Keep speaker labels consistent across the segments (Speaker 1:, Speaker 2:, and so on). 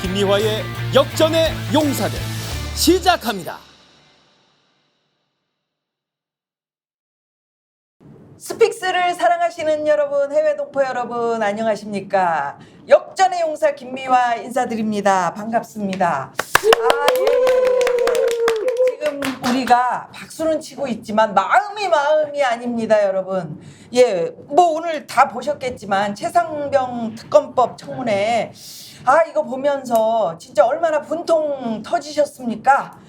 Speaker 1: 김미화의 역전의 용사들 시작합니다.
Speaker 2: 스픽스를 사랑하시는 여러분, 해외 동포 여러분 안녕하십니까? 역전의 용사 김미화 인사드립니다. 반갑습니다. 지금 우리가 박수는 치고 있지만 마음이 아닙니다, 여러분. 뭐 오늘 다 보셨겠지만 최상병 특검법 청문회 이거 보면서 진짜 얼마나 분통 터지셨습니까?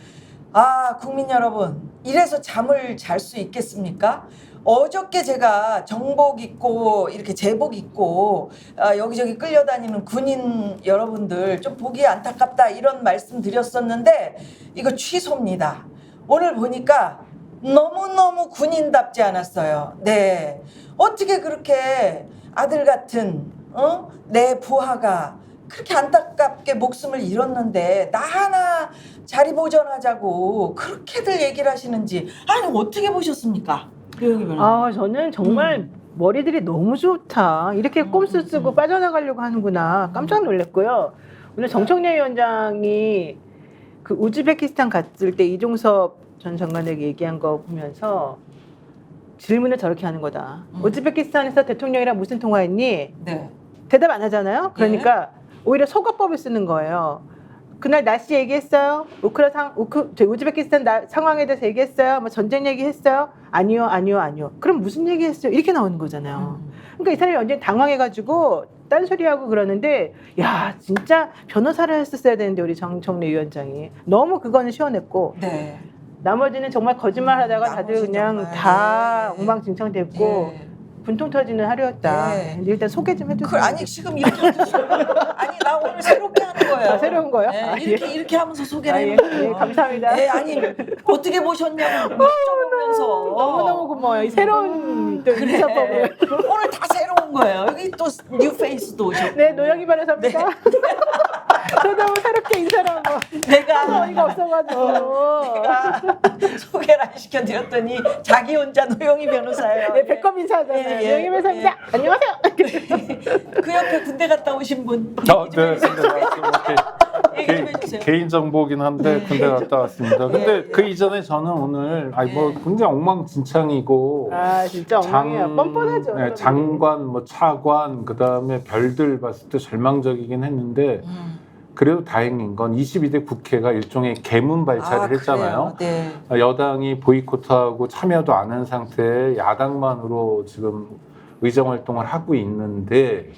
Speaker 2: 국민 여러분, 이래서 잠을 잘 수 있겠습니까? 어저께 제가 정복 입고 이렇게 제복 입고 여기저기 끌려다니는 군인 여러분들 좀 보기 안타깝다 이런 말씀 드렸었는데 이거 취소입니다. 오늘 보니까 너무너무 군인답지 않았어요. 네, 어떻게 그렇게 아들 같은 내 부하가 그렇게 안타깝게 목숨을 잃었는데 나 하나 자리 보전하자고 그렇게들 얘기를 하시는지 어떻게 보셨습니까?
Speaker 3: 저는 정말 머리들이 너무 좋다. 이렇게 꼼수 쓰고 빠져나가려고 하는구나. 깜짝 놀랐고요. 오늘 정청래 위원장이 그 우즈베키스탄 갔을 때 이종섭 전 장관에게 얘기한 거 보면서 질문을 저렇게 하는 거다. 우즈베키스탄에서 대통령이랑 무슨 통화했니?
Speaker 2: 네.
Speaker 3: 대답 안 하잖아요. 그러니까 오히려 속어법을 쓰는 거예요. 그날 날씨 얘기했어요? 우즈베키스탄 상황에 대해서 얘기했어요? 뭐 전쟁 얘기했어요? 아니요. 그럼 무슨 얘기했어요? 이렇게 나오는 거잖아요. 그러니까 이 사람이 완전히 당황해가지고 딴소리하고 그러는데, 야, 진짜 변호사를 했었어야 되는데 우리 정청래 위원장이 너무 그거는 시원했고,
Speaker 2: 네.
Speaker 3: 나머지는 정말 거짓말하다가 다들 그냥
Speaker 2: 정말,
Speaker 3: 다
Speaker 2: 네.
Speaker 3: 엉망진창됐고.
Speaker 2: 네.
Speaker 3: 분통 터지는 하루였다.
Speaker 2: 네.
Speaker 3: 일단 소개 좀 해주세요.
Speaker 2: 지금 이렇게 하셨어요. 나 오늘 새롭게 하는 거예요.
Speaker 3: 새로운 거요?
Speaker 2: 네, 이렇게 하면서 소개를
Speaker 3: 예,
Speaker 2: 해놓고.
Speaker 3: 감사합니다.
Speaker 2: 네, 어떻게 보셨냐고 여쭤보면서.
Speaker 3: 너무너무 고마워요. 이 새로운 또 인사법을.
Speaker 2: 오늘 다 새로운 거예요. 여기 또 뉴 페이스도 오셨고.
Speaker 3: 네, 노영희 변호사입니다. 저도 새롭게 인사를 하고.
Speaker 2: 내가
Speaker 3: 어이가 없어가지고.
Speaker 2: 소개를 안 시켜드렸더니 자기 혼자 노영희 변호사예요.
Speaker 3: 네, 배꼽 인사하잖아요.
Speaker 2: 예,
Speaker 3: 노영희 변호사입니다. 안녕하세요.
Speaker 2: 그 옆에 군대 갔다 오신 분.
Speaker 4: 네,
Speaker 2: 얘기 좀 해주세요.
Speaker 4: 개인 정보긴 한데 군대 갔다 왔습니다. 근데 그 이전에 저는 오늘 굉장히 엉망진창이고
Speaker 3: 진짜 엉망이에요. 뻔뻔하죠.
Speaker 4: 네, 장관, 차관, 그다음에 별들 봤을 때 절망적이긴 했는데 그래도 다행인 건 22대 국회가 일종의 개문 발차를 했잖아요.
Speaker 2: 네.
Speaker 4: 여당이 보이콧하고 참여도 안 한 상태에 야당만으로 지금 의정 활동을 하고 있는데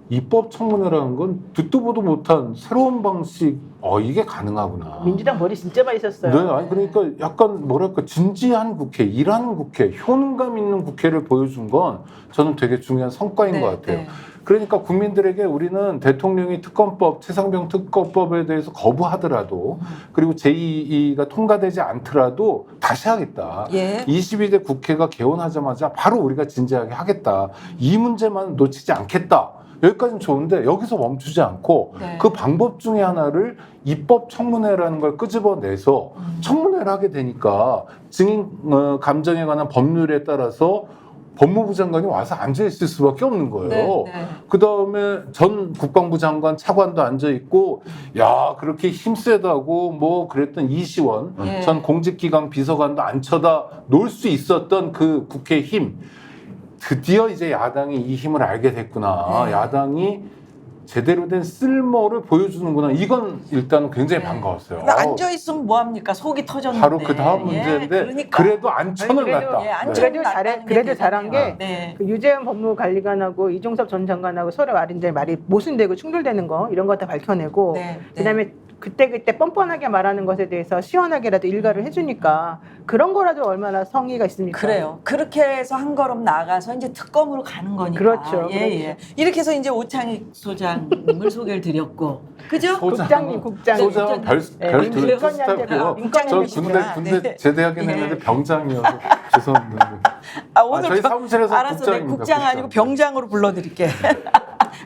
Speaker 4: 입법 청문회라는 건 듣도 보도 못한 새로운 방식, 이게 가능하구나.
Speaker 3: 민주당 머리 진짜 많이 썼어요.
Speaker 4: 네, 그러니까 약간 진지한 국회, 일하는 국회, 효능감 있는 국회를 보여준 건 저는 되게 중요한 성과인 것 같아요.
Speaker 2: 네.
Speaker 4: 그러니까 국민들에게 우리는 대통령이 특검법, 최상병 특검법에 대해서 거부하더라도 그리고 제2가 통과되지 않더라도 다시 하겠다.
Speaker 2: 예.
Speaker 4: 22대 국회가 개원하자마자 바로 우리가 진지하게 하겠다. 이 문제만 놓치지 않겠다. 여기까지는 좋은데 여기서 멈추지 않고 그 방법 중에 하나를 입법 청문회라는 걸 끄집어내서 청문회를 하게 되니까 증인 감정에 관한 법률에 따라서 법무부 장관이 와서 앉아있을 수밖에 없는 거예요. 그 다음에 전 국방부 장관 차관도 앉아있고, 야, 그렇게 힘세다고 그랬던 이시원 전 공직기강 비서관도 앉혀다 놓을 수 있었던 그 국회 힘. 드디어 이제 야당이 이 힘을 알게 됐구나. 야당이 제대로 된 쓸모를 보여주는구나. 이건 일단 굉장히 반가웠어요.
Speaker 2: 앉아있으면 뭐합니까? 속이 터졌는데.
Speaker 4: 바로 그 다음 문제인데
Speaker 2: 그러니까.
Speaker 4: 그래도 안천을 났다.
Speaker 3: 그래도 잘한 게 그 유재현 법무관리관하고 이종섭 전 장관하고 서로 말이 모순되고 충돌되는 거 이런 거 다 밝혀내고 그다음에 그때 뻔뻔하게 말하는 것에 대해서 시원하게라도 일가를 해주니까 그런 거라도 얼마나 성의가 있습니까?
Speaker 2: 그래요. 그렇게 해서 한 걸음 나가서 이제 특검으로 가는 거니까.
Speaker 3: 그렇죠.
Speaker 2: 예. 이렇게 해서 이제 오창익 소장님을 소개를 드렸고, 그죠?
Speaker 3: 국장님.
Speaker 4: 소장은 별둘 스타고요. 저 군대 제대하긴 했는데 병장이어서 죄송합니다.
Speaker 2: 오늘
Speaker 4: 저희 사무실에서
Speaker 2: 알았어,
Speaker 4: 국장입니다.
Speaker 2: 국장 아니고 병장으로 불러드릴게.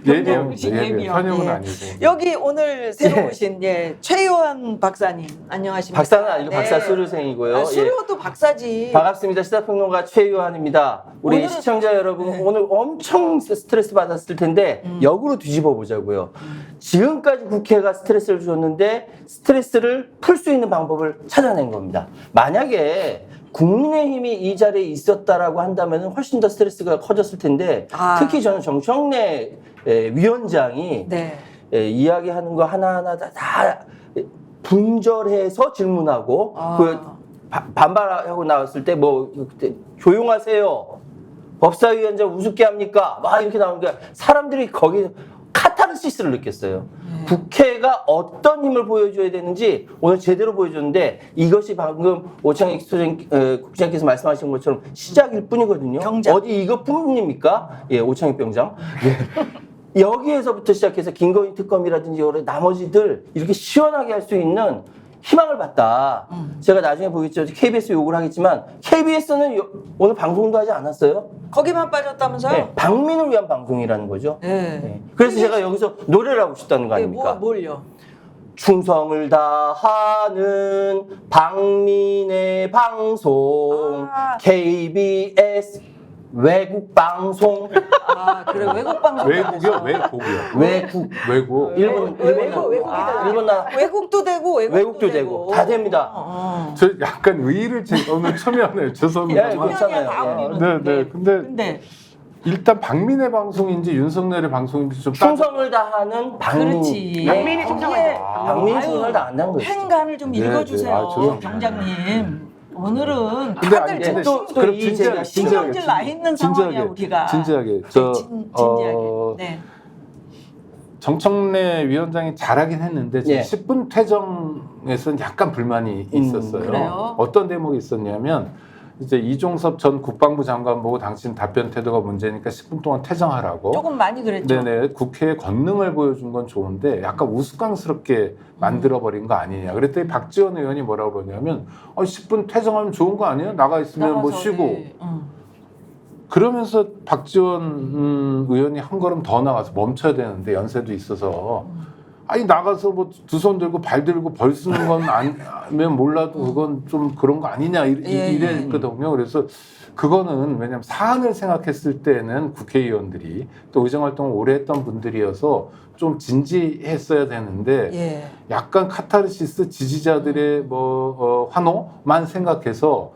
Speaker 4: 예비형,
Speaker 2: 예비형.
Speaker 4: 현역은
Speaker 2: 예.
Speaker 4: 아니고.
Speaker 2: 여기 오늘 새로 오신 최요한 박사님 안녕하십니까?
Speaker 5: 박사는 아니고 박사 수료생이고요.
Speaker 2: 수료도 박사지.
Speaker 5: 반갑습니다. 시사평론가 최유한입니다. 우리
Speaker 2: 오늘은-
Speaker 5: 시청자 여러분 오늘 엄청 스트레스 받았을 텐데 역으로 뒤집어 보자고요. 지금까지 국회가 스트레스를 줬는데 스트레스를 풀 수 있는 방법을 찾아낸 겁니다. 만약에 국민의힘이 이 자리에 있었다라고 한다면 훨씬 더 스트레스가 커졌을 텐데 특히 저는 정청래 위원장이
Speaker 2: 네.
Speaker 5: 이야기하는 거 하나하나 다 분절해서 질문하고 그 반발하고 나왔을 때 뭐 조용하세요. 법사위원장 우습게 합니까? 막 이렇게 나오는 게 사람들이 거기 카타르시스를 느꼈어요. 국회가 어떤 힘을 보여줘야 되는지 오늘 제대로 보여줬는데 이것이 방금 오창익 국장께서 말씀하신 것처럼 시작일 뿐이거든요.
Speaker 2: 병장.
Speaker 5: 어디 이것뿐입니까? 예, 오창익 병장. 예. 여기에서부터 시작해서 김건희 특검이라든지 여러 나머지들 이렇게 시원하게 할 수 있는 희망을 봤다. 제가 나중에 보겠죠. KBS 욕을 하겠지만 KBS는 오늘 방송도 하지 않았어요?
Speaker 2: 거기만 빠졌다면서요?
Speaker 5: 네, 방민을 위한 방송이라는 거죠.
Speaker 2: 네.
Speaker 5: 네. 그래서 제가 여기서 노래를 하고 싶다는 거 아닙니까?
Speaker 2: 뭘요?
Speaker 5: 충성을 다하는 방민의 방송 KBS 외국 방송
Speaker 2: 그래 외국 방송.
Speaker 4: 외국이요? 외국.
Speaker 5: 일본 나라
Speaker 2: 외국도 되고
Speaker 5: 외국도 되고 다 됩니다.
Speaker 4: 저 약간 의의를 제가 오늘 첨예하네요. 죄송합니다.
Speaker 5: 예, 괜찮아요.
Speaker 4: 네. 근데 일단 박민의 방송인지 윤석열의 방송인지 좀
Speaker 5: 충성을 다하는
Speaker 2: 그렇지.
Speaker 3: 박민이 충성을
Speaker 5: 박민이 충성을 다하는 거죠.
Speaker 2: 행간을 좀
Speaker 4: 네,
Speaker 2: 읽어주세요,
Speaker 4: 아, 죄송합니다.
Speaker 2: 병장님. 오늘은
Speaker 4: 근데
Speaker 2: 다들
Speaker 4: 아니, 근데
Speaker 2: 또
Speaker 4: 그럼
Speaker 5: 이 제가
Speaker 2: 신경질 나 있는 상황이야 우리가.
Speaker 4: 진지하게
Speaker 2: 진지하게. 네.
Speaker 4: 정청래 위원장이 잘하긴 했는데
Speaker 5: 예.
Speaker 4: 10분 퇴정에서는 약간 불만이 있었어요.
Speaker 2: 그래요?
Speaker 4: 어떤 대목이 있었냐면 이제 이종섭 전 국방부 장관 보고 당신 답변 태도가 문제니까 10분 동안 퇴정하라고.
Speaker 2: 조금 많이 그랬죠.
Speaker 4: 네네, 국회의 권능을 보여준 건 좋은데 약간 우스꽝스럽게 만들어버린 거 아니냐. 그랬더니 박지원 의원이 뭐라고 그러냐면 10분 퇴정하면 좋은 거 아니에요? 나가 있으면 뭐
Speaker 2: 나가서,
Speaker 4: 쉬고.
Speaker 2: 네.
Speaker 4: 그러면서 박지원 의원이 한 걸음 더 나가서 멈춰야 되는데 연세도 있어서 아니 나가서 뭐 두 손 들고 발 들고 벌 쓰는 건 아니면 몰라도 그건 좀 그런 거 아니냐 이랬거든요. 그래서 그거는 왜냐하면 사안을 생각했을 때는 국회의원들이 또 의정활동을 오래 했던 분들이어서 좀 진지했어야 되는데 약간 카타르시스 지지자들의 환호만 생각해서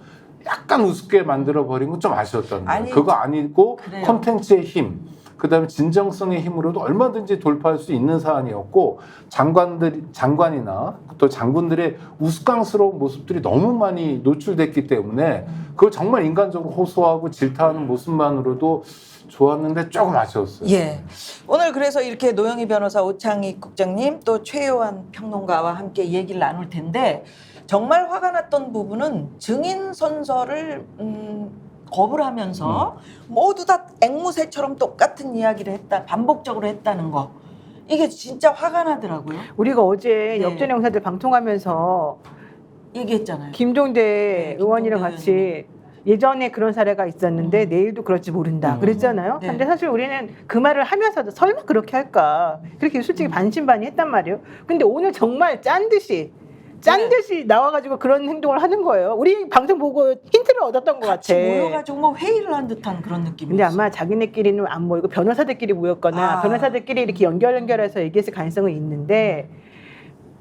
Speaker 4: 약간 우습게 만들어버린 건 좀 아쉬웠다는 거예요. 그거 아니고
Speaker 2: 그래요.
Speaker 4: 콘텐츠의 힘, 그다음에 진정성의 힘으로도 얼마든지 돌파할 수 있는 사안이었고 장관이나 또 장군들의 우스꽝스러운 모습들이 너무 많이 노출됐기 때문에 그걸 정말 인간적으로 호소하고 질타하는 모습만으로도 좋았는데 조금 아쉬웠어요.
Speaker 2: 예. 오늘 그래서 이렇게 노영희 변호사, 오창익 국장님 또 최요한 평론가와 함께 얘기를 나눌 텐데 정말 화가 났던 부분은 증인 선서를 거부를 하면서 모두 다 앵무새처럼 똑같은 이야기를 했다, 반복적으로 했다는 거. 이게 진짜 화가 나더라고요.
Speaker 3: 우리가 어제
Speaker 2: 네.
Speaker 3: 역전 영사들 방통하면서
Speaker 2: 얘기했잖아요.
Speaker 3: 김종대 의원이랑
Speaker 2: 김종대
Speaker 3: 같이 예전에 그런 사례가 있었는데 내일도 그럴지 모른다 그랬잖아요.
Speaker 2: 네.
Speaker 3: 근데 사실 우리는 그 말을 하면서도 설마 그렇게 할까 그렇게 솔직히 반신반의했단 말이에요. 근데 오늘 정말 짠 듯이 나와가지고 그런 행동을 하는 거예요. 우리 방송 보고 힌트를 얻었던 것
Speaker 2: 같이
Speaker 3: 같아.
Speaker 2: 모여가지고 뭐 회의를 한 듯한 그런 느낌이었어요.
Speaker 3: 근데 아마 자기네끼리는 안 모이고 변호사들끼리 모였거나 변호사들끼리 이렇게 연결해서 얘기했을 가능성은 있는데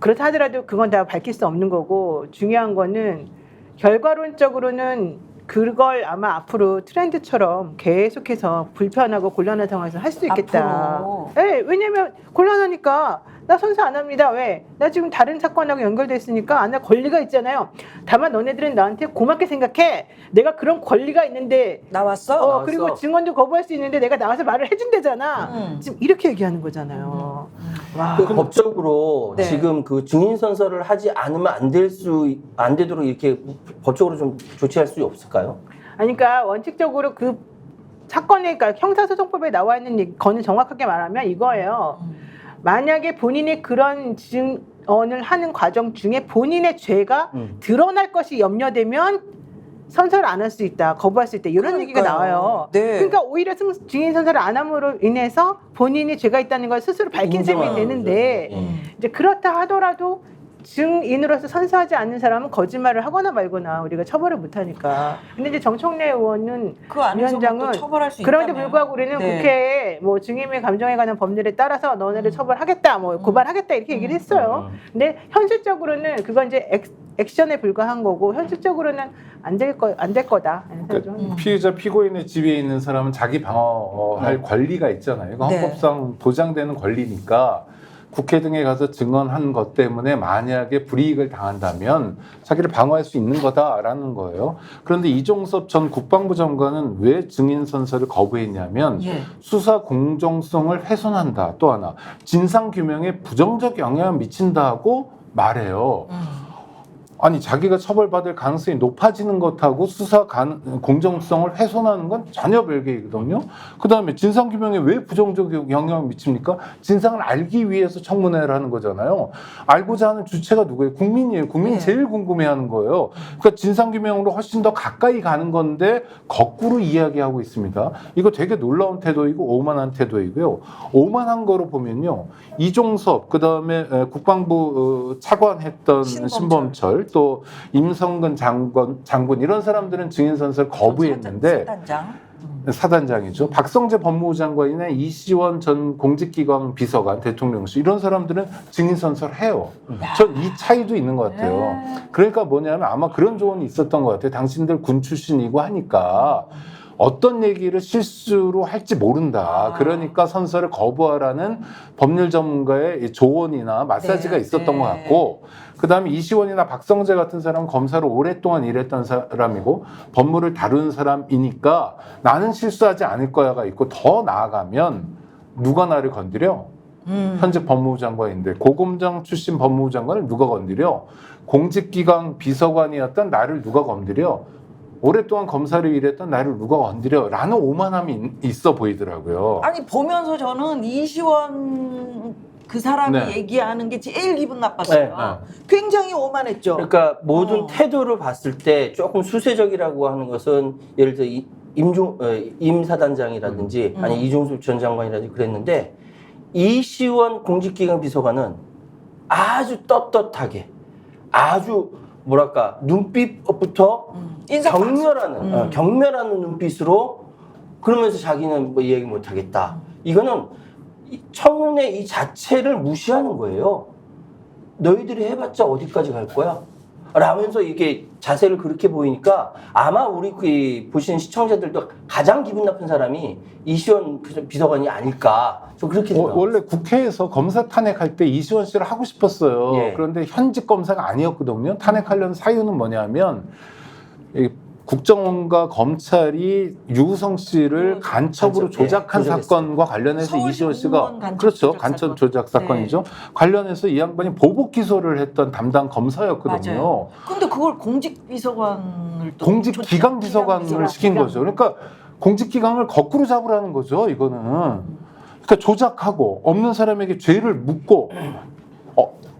Speaker 3: 그렇다 하더라도 그건 다 밝힐 수 없는 거고 중요한 거는 결과론적으로는 그걸 아마 앞으로 트렌드처럼 계속해서 불편하고 곤란한 상황에서 할 수 있겠다.
Speaker 2: 앞으로.
Speaker 3: 네, 왜냐면 곤란하니까 나 선서 안 합니다. 왜? 나 지금 다른 사건하고 연결돼 있으니까 안 할 권리가 있잖아요. 다만 너네들은 나한테 고맙게 생각해. 내가 그런 권리가 있는데
Speaker 2: 나왔어?
Speaker 3: 그리고 증언도 거부할 수 있는데 내가 나와서 말을 해준대잖아. 지금 이렇게 얘기하는 거잖아요. 와.
Speaker 5: 그 법적으로
Speaker 2: 네.
Speaker 5: 지금 그 증인 선서를 하지 않으면 안 되도록 이렇게 법적으로 좀 조치할 수 없을까요?
Speaker 3: 아니, 그러니까 원칙적으로 그 사건에, 그러니까 형사소송법에 나와 있는 거는 정확하게 말하면 이거예요. 만약에 본인이 그런 증언을 하는 과정 중에 본인의 죄가 드러날 것이 염려되면 선서를 안 할 수 있다, 거부할 수 있다, 이런 얘기가 나와요.
Speaker 2: 네.
Speaker 3: 그러니까 오히려 증인 선서를 안 함으로 인해서 본인이 죄가 있다는 걸 스스로 밝힌 셈이 되는데 이제 그렇다 하더라도 증인으로서 선서하지 않는 사람은 거짓말을 하거나 말거나 우리가 처벌을 못하니까. 근데 이제 정청래 의원은
Speaker 2: 그 안에서
Speaker 3: 위원장은
Speaker 2: 처벌할 수
Speaker 3: 그런데
Speaker 2: 있다면.
Speaker 3: 불구하고 우리는
Speaker 2: 네.
Speaker 3: 국회에 뭐 증인의 감정에 관한 법률에 따라서 너네를 처벌하겠다, 뭐 고발하겠다 이렇게 얘기를 했어요. 근데 현실적으로는 그건 이제 액션에 불과한 거고 현실적으로는 안 될 거다.
Speaker 4: 그러니까 피의자 피고인의 지위에 있는 사람은 자기 방어할 권리가 있잖아요. 이거
Speaker 2: 네.
Speaker 4: 헌법상 보장되는 권리니까 국회 등에 가서 증언한 것 때문에 만약에 불이익을 당한다면 자기를 방어할 수 있는 거다라는 거예요. 그런데 이종섭 전 국방부 장관은 왜 증인 선서를 거부했냐면
Speaker 2: 예.
Speaker 4: 수사 공정성을 훼손한다. 또 하나 진상 규명에 부정적 영향을 미친다고 말해요. 아니 자기가 처벌받을 가능성이 높아지는 것하고 수사 공정성을 훼손하는 건 전혀 별개이거든요. 그다음에 진상규명에 왜 부정적 영향을 미칩니까? 진상을 알기 위해서 청문회를 하는 거잖아요. 알고자 하는 주체가 누구예요? 국민이에요. 국민이
Speaker 2: 네.
Speaker 4: 제일 궁금해하는 거예요. 그러니까 진상규명으로 훨씬 더 가까이 가는 건데 거꾸로 이야기하고 있습니다. 이거 되게 놀라운 태도이고 오만한 태도이고요. 오만한 거로 보면요. 이종섭 그다음에 국방부 차관했던 신범철 또 임성근 장군 이런 사람들은 증인 선서를 거부했는데 사단장이죠. 박성재 법무부 장관이나 이시원 전 공직기강 비서관 대통령실 이런 사람들은 증인 선서를 해요. 전 이 차이도 있는 것 같아요. 그러니까 뭐냐면 아마 그런 조언이 있었던 것 같아요. 당신들 군 출신이고 하니까 어떤 얘기를 실수로 할지 모른다. 그러니까 선서를 거부하라는 법률 전문가의 조언이나 마사지가 있었던 것 같고 그다음에 이시원이나 박성재 같은 사람은 검사로 오랫동안 일했던 사람이고 법무를 다루는 사람이니까 나는 실수하지 않을 거야가 있고 더 나아가면 누가 나를 건드려? 현직 법무부 장관인데 고검장 출신 법무부 장관을 누가 건드려? 공직기강 비서관이었던 나를 누가 건드려? 오랫동안 검사를 일했던 나를 누가 건드려? 라는 오만함이 있어 보이더라고요.
Speaker 2: 아니 보면서 저는 이시원 그 사람이
Speaker 4: 네.
Speaker 2: 얘기하는 게 제일 기분 나빴어요. 굉장히 오만했죠.
Speaker 5: 그러니까 모든 태도를 봤을 때 조금 수세적이라고 하는 것은 예를 들어 임 사단장이라든지 아니 이종섭 전 장관이라든지 그랬는데 이시원 공직기강 비서관은 아주 떳떳하게 아주 뭐랄까 눈빛부터 경멸하는 눈빛으로 그러면서 자기는 뭐 이야기 못하겠다. 이거는 청문회 이 자체를 무시하는 거예요. 너희들이 해봤자 어디까지 갈 거야? 라면서 이게 자세를 그렇게 보이니까 아마 우리 그 보시는 시청자들도 가장 기분 나쁜 사람이 이시원 비서관이 아닐까. 저 그렇게 생각합니다.
Speaker 4: 원래 국회에서 검사 탄핵할 때 이시원 씨를 하고 싶었어요.
Speaker 5: 예.
Speaker 4: 그런데 현직 검사가 아니었거든요. 탄핵하려는 사유는 뭐냐면 이 국정원과 검찰이 유우성 씨를 간첩으로 조작한 사건과 관련해서 이시원 씨가 그렇죠. 간첩 조작 사건이죠. 관련해서 이 양반이 보복 기소를 했던 담당 검사였거든요.
Speaker 2: 맞아요. 근데 그걸 공직비서관을 또
Speaker 4: 공직기강 비서관을 시킨 거죠. 그러니까 공직기강을 거꾸로 잡으라는 거죠. 이거는. 그러니까 조작하고 없는 사람에게 죄를 묻고